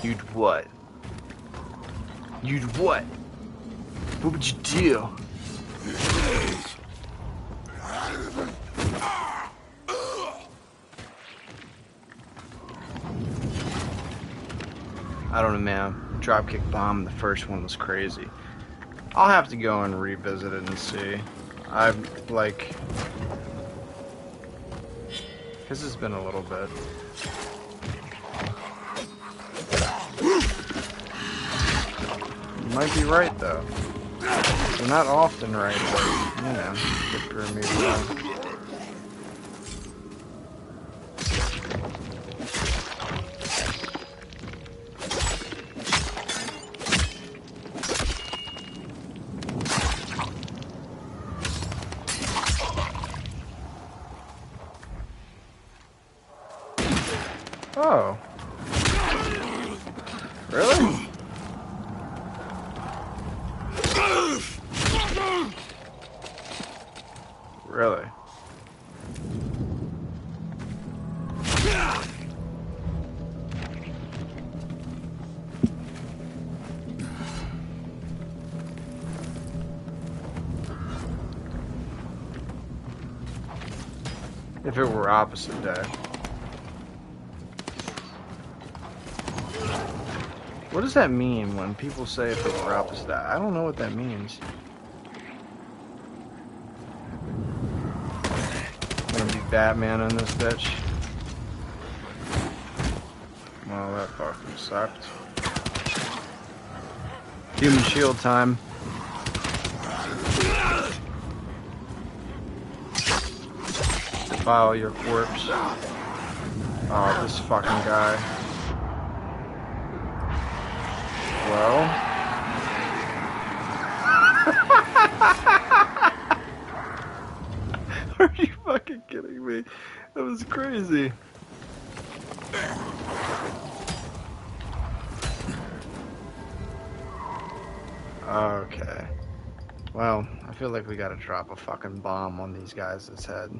You'd what? You'd what? What would you do? I don't know, man. Dropkick Bomb, the first one was crazy. I'll have to go and revisit it and see. I've, like... Because it's been a little bit. You might be right, though. You're not often right, but, you know, could prove me wrong. Oh. Really? Really? If it were opposite day. What does that mean when people say if it were opposite day? I don't know what that means. I'm gonna be Batman in this bitch. Well, that fucking sucked. Human shield time. Defile your corpse. Oh, this fucking guy. Well. Are you fucking kidding me? That was crazy. Okay. Well, I feel like we gotta drop a fucking bomb on these guys' head.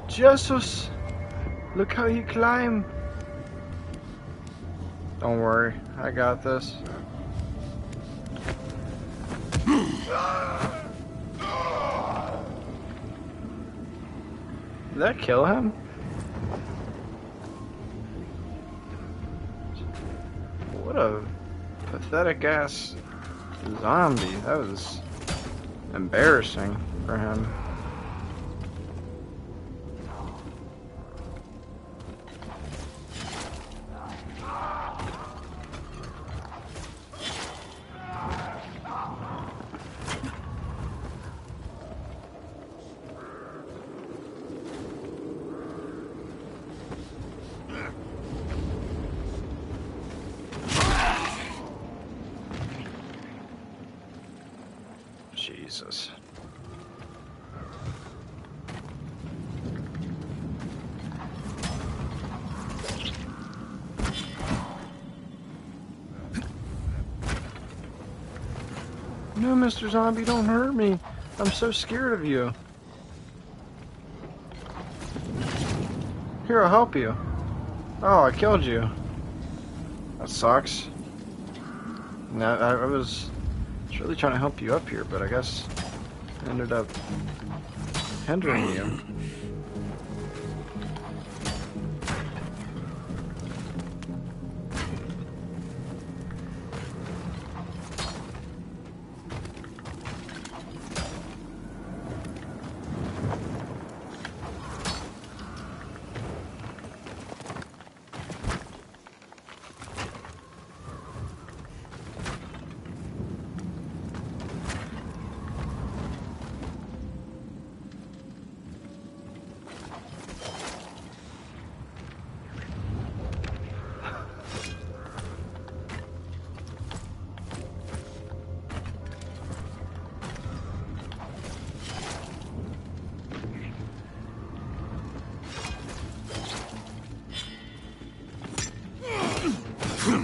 Jesus! Look how he climbed! Don't worry, I got this. Did that kill him? What a pathetic ass zombie. That was embarrassing for him. Jesus. No, Mr. Zombie, don't hurt me. I'm so scared of you. Here, I'll help you. Oh, I killed you. That sucks. No, I was really trying to help you up here, but I guess I ended up hindering you.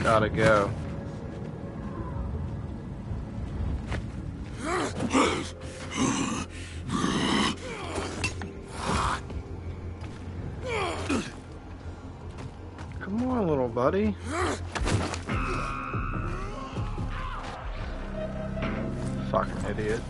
Gotta go. Come on, little buddy. Fucking idiot.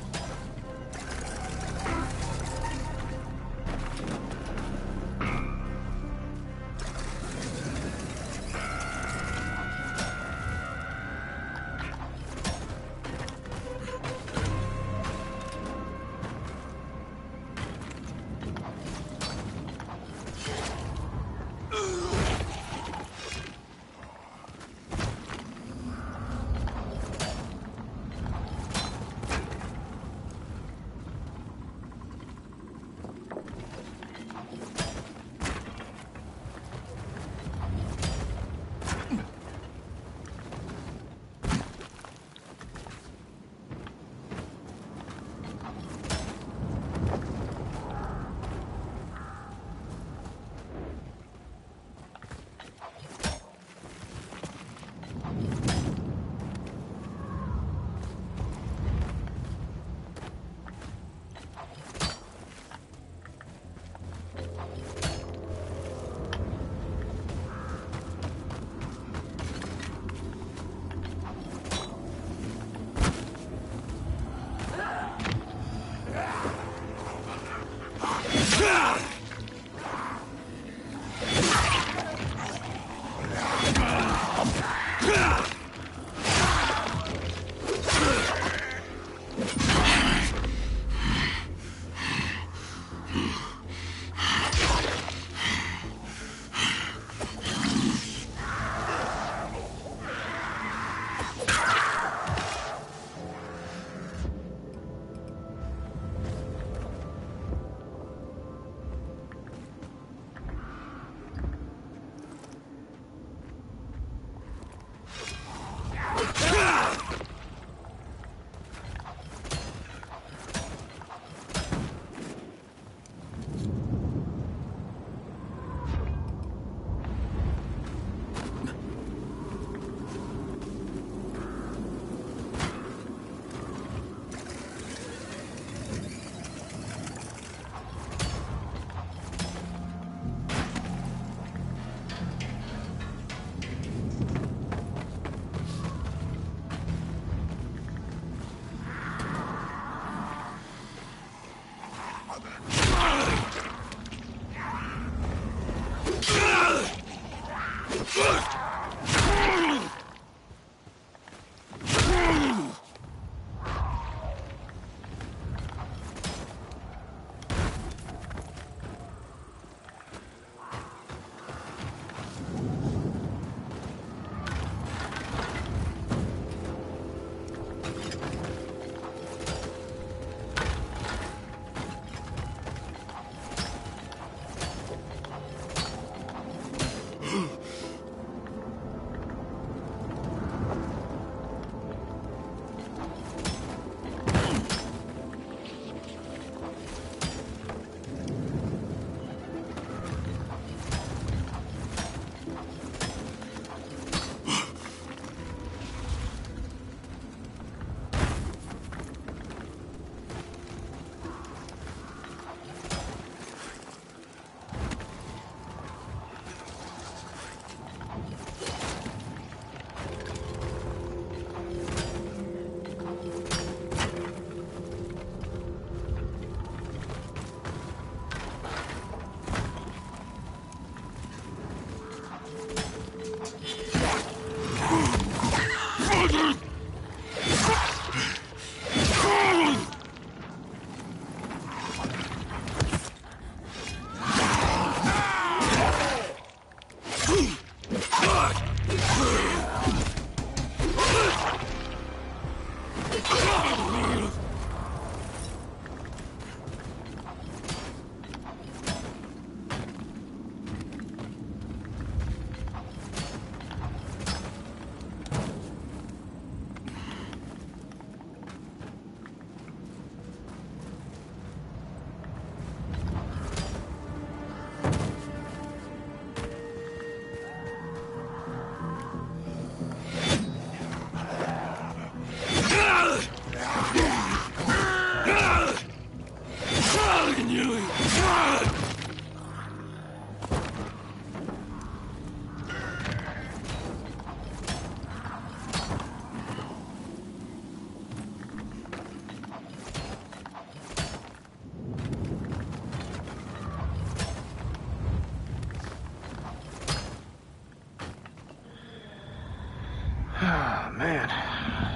Man,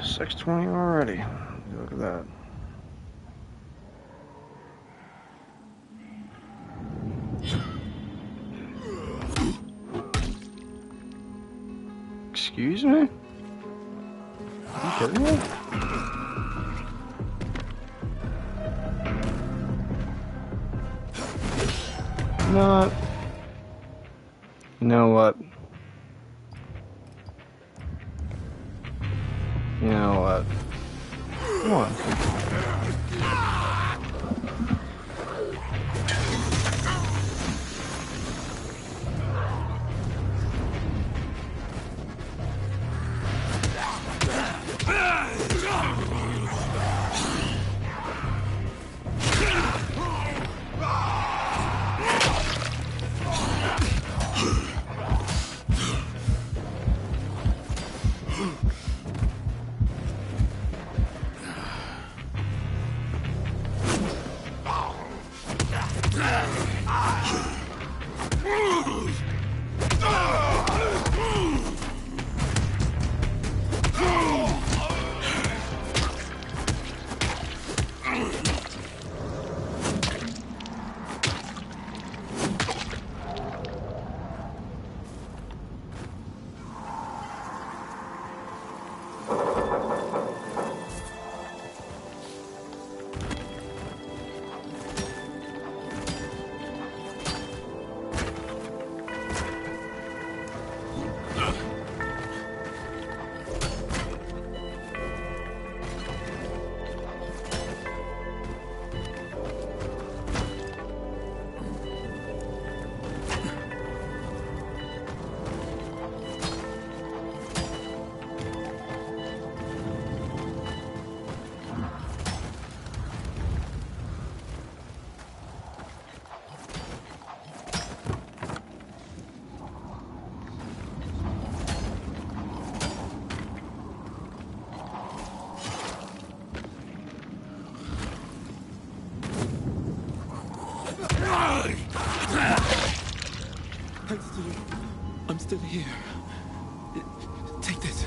6:20 already. Look at that. Excuse me? Are you kidding me? You know what? You know what? You know what? Come on. I'm still here. Take this.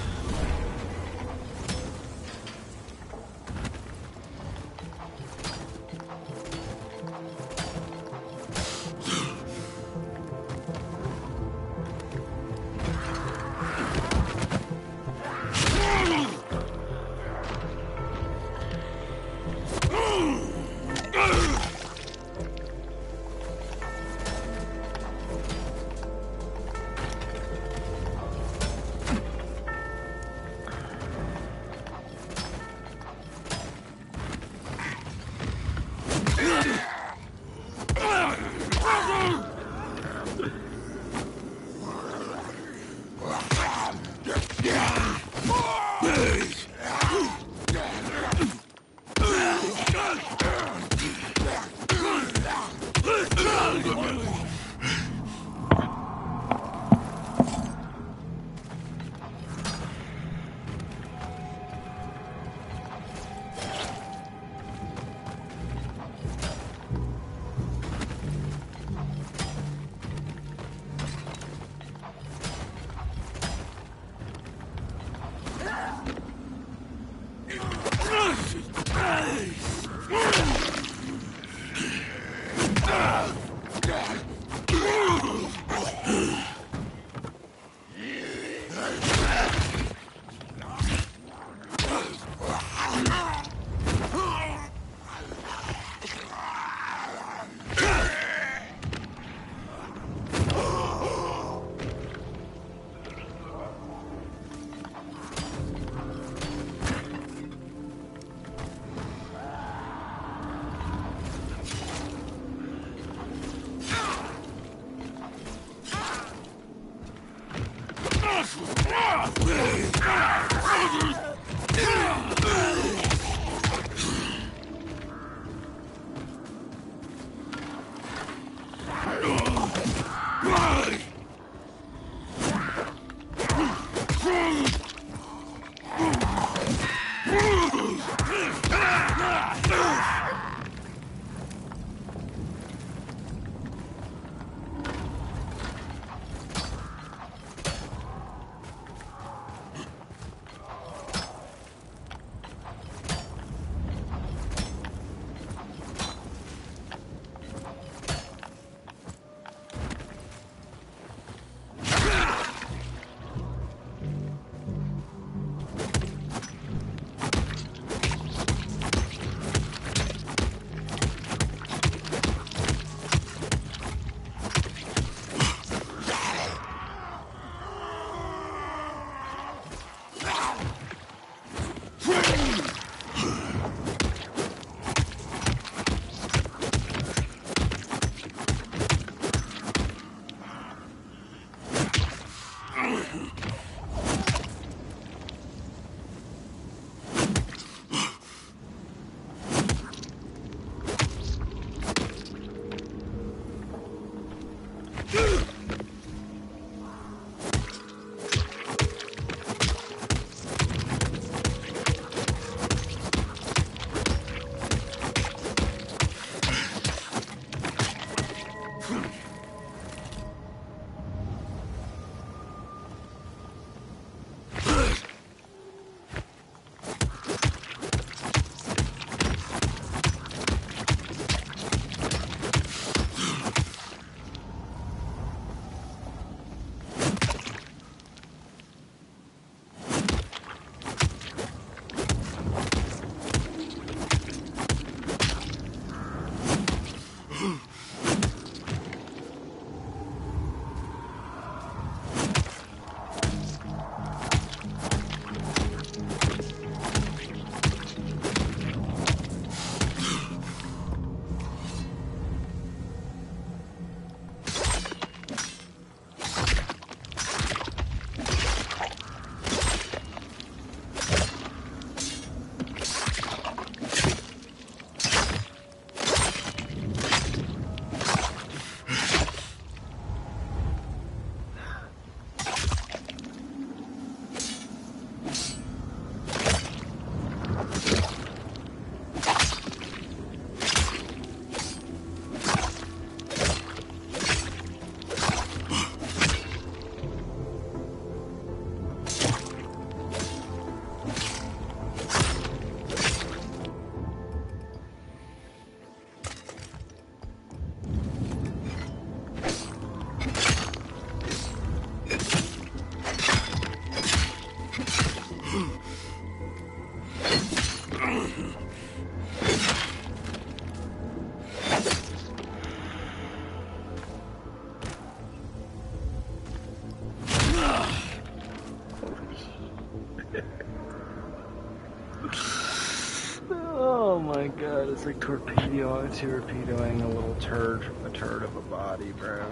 Oh my god, it's like torpedoing a little turd of a body, bro.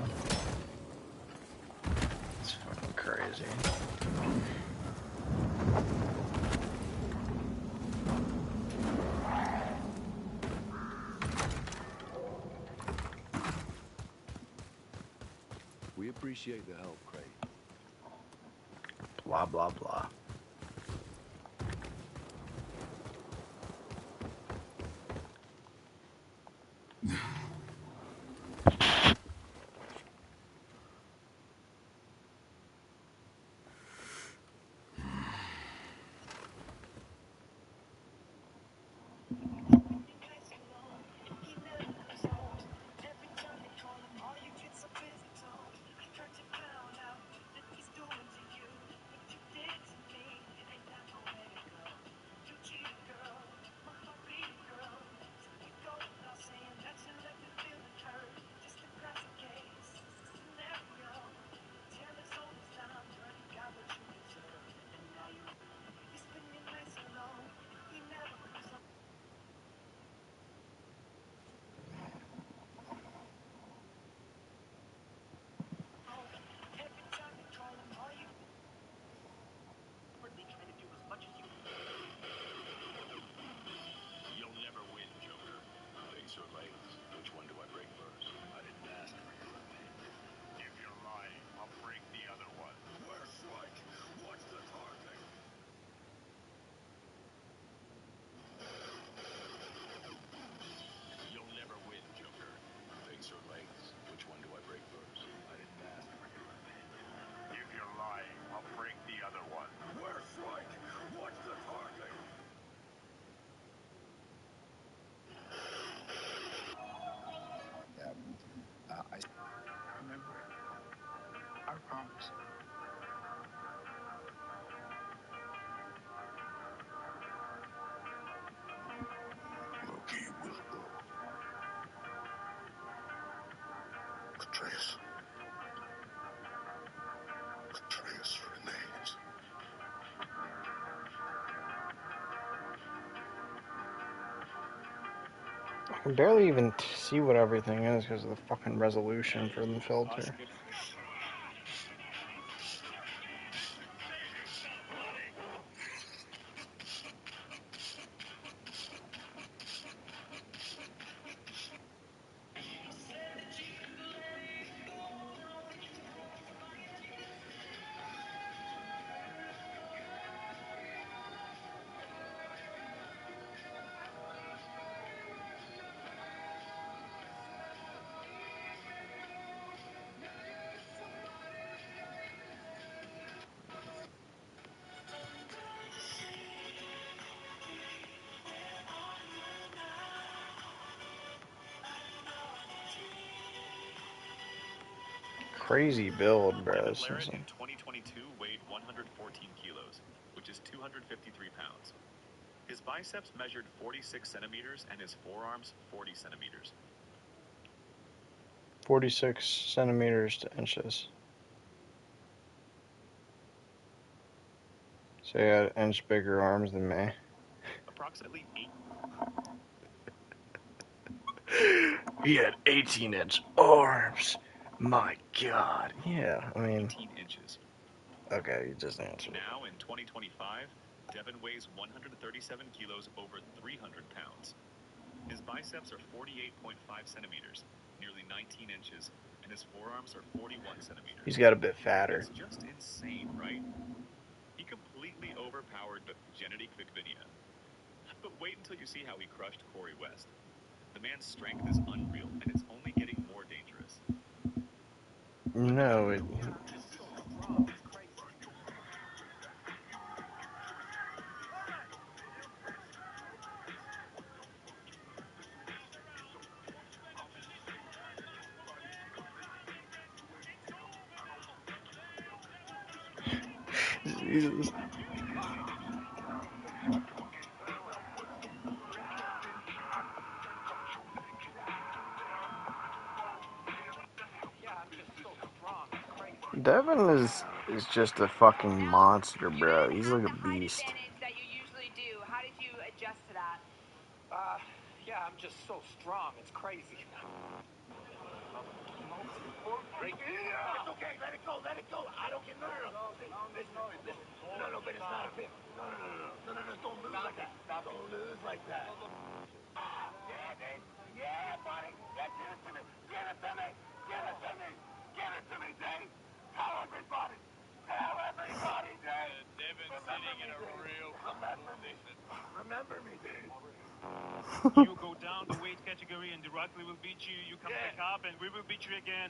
It's fucking crazy. We appreciate the help, Craig. Blah, blah, blah. You'll never win, Joker. Face or legs? Which one do I break first? I didn't ask for your opinion. If you're lying, I'll break the other one. Where's Strike? What's the target? You'll never win, Joker. Face or legs? Which one do I break first? I didn't ask for your opinion. If you're lying, I'll break the other one. Where's Strike? What's the target? Remember, our promise. Loki will go. Atreus. Atreus remains. I can barely even see what everything is because of the fucking resolution from the filter. Crazy build, bro. David Larratt in 2022 weighed 114 kilos, which is 253 pounds. His biceps measured 46 centimeters and his forearms 40 centimeters. 46 centimeters to inches. So he had an inch bigger arms than me. Approximately 8. He had 18-inch arms. My God. Yeah, I mean. 18 inches. Okay, you just answered. Now in 2025, Devin weighs 137 kilos over 300 pounds. His biceps are 48.5 centimeters, nearly 19 inches, and his forearms are 41 centimeters. He's got a bit fatter. It's just insane, right? He completely overpowered Gennady Kvikvinia. But wait until you see how he crushed Corey West. The man's strength is unreal, and it's only getting more dangerous. No, it... Jesus. Devin is just a fucking monster, bro. He's like a beast. That you usually do. How did you yes to that. Yeah, I'm just so strong. It's crazy. Great. Yeah. It's okay. Let it go. Let it go. I don't get no. Listen. No, but it's not a bit. No. Don't lose like that. Don't lose like that. Yeah, Dave. Yeah, buddy. Get it to me. Get it to me. Get it to me. Get it to me, Dave. Tell everybody. Tell everybody, Dave. Devon's sitting in a real position. Remember me, Dave. You go down the weight category and the Rugby will beat you. You come back up and we will beat you again.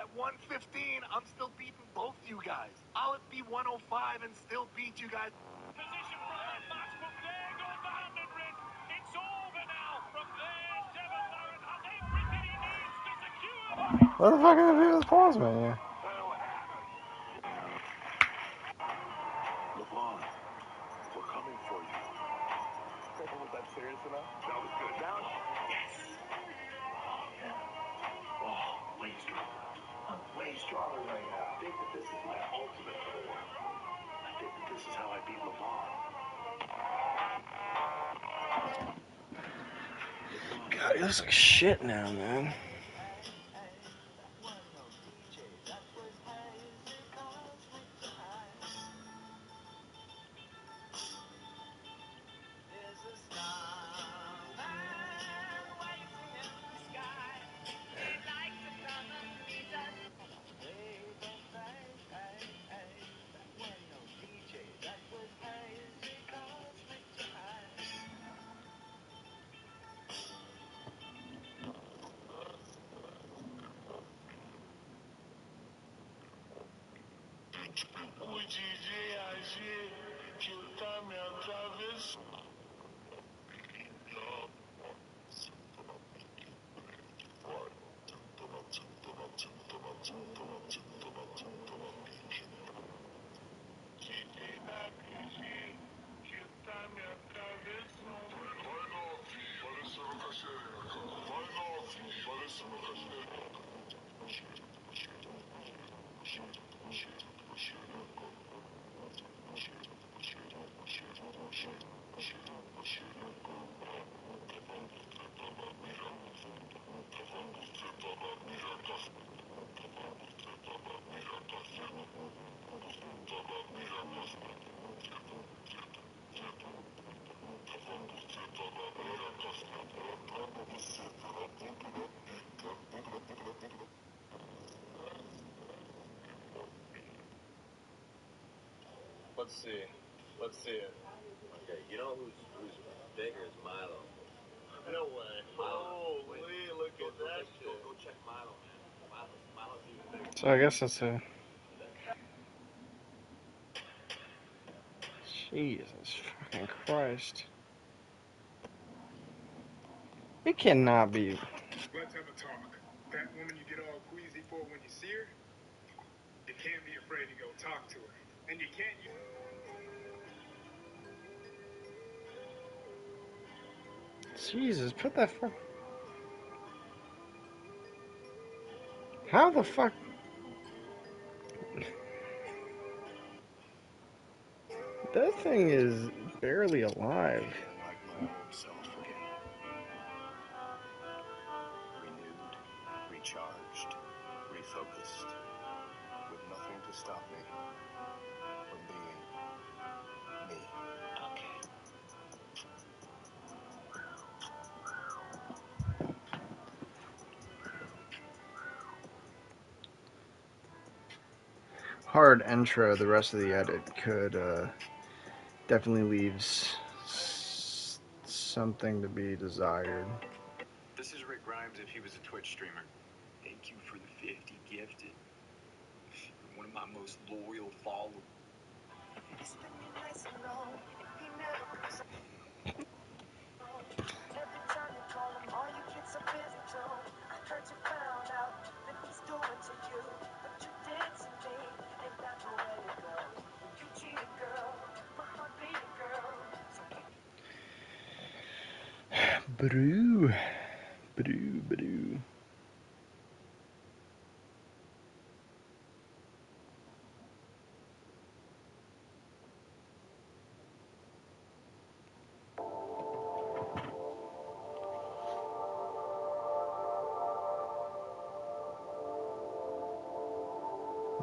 At 115, I'm still beating both you guys. I'll be 105 and still beat you guys. Position from that match from there goes the 100 ring. It's over now. From there, Devon Larratt has everything he needs to secure the What the fuck did I do with this pause menu? LeVon, we're coming for you. Was that serious enough? That was good. Down? Yes. Oh, way stronger. I'm way stronger right now. I think that this is my ultimate for the world. I think that this is how I beat LeVon. God, he looks like shit now, man. O DJ AG que tá me atravessando. Let's see it. Okay, you know who's bigger is Milo. No way. Holy, look at that shit. Go check Milo, man. Milo's even bigger. So I guess that's a... Jesus fucking Christ. It cannot be... Let's have a talk. That woman you get all queasy for when you see her, you can't be afraid to go talk to her. And you can't... Jesus, put that fuck... How the fuck... That thing is barely alive. Like my old self again. Renewed, recharged, refocused. With nothing to stop me from being me. Okay. Hard intro, the rest of the edit could definitely leaves something to be desired. This is Rick Grimes if he was a Twitch streamer. Thank you for the 50 gifted. You're one of my most loyal followers. Brew. Brew.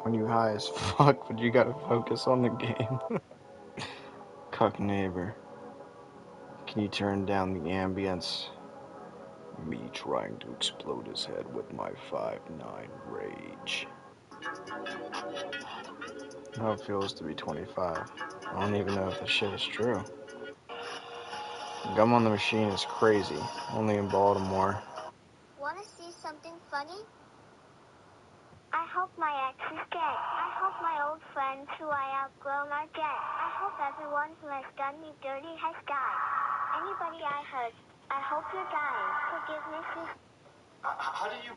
when you high as fuck, but you gotta focus on the game. Cuck neighbor. Can you turn down the ambience? Me trying to explode his head with my 5'9" rage. How it feels to be 25. I don't even know if this shit is true. Gum on the Machine is crazy, only in Baltimore. Wanna see something funny? I hope my ex is dead. I hope my old friends who I outgrown are dead. I hope everyone who has done me dirty has died. Anybody I hurt, I hope you're dying. Forgiveness is... How do you...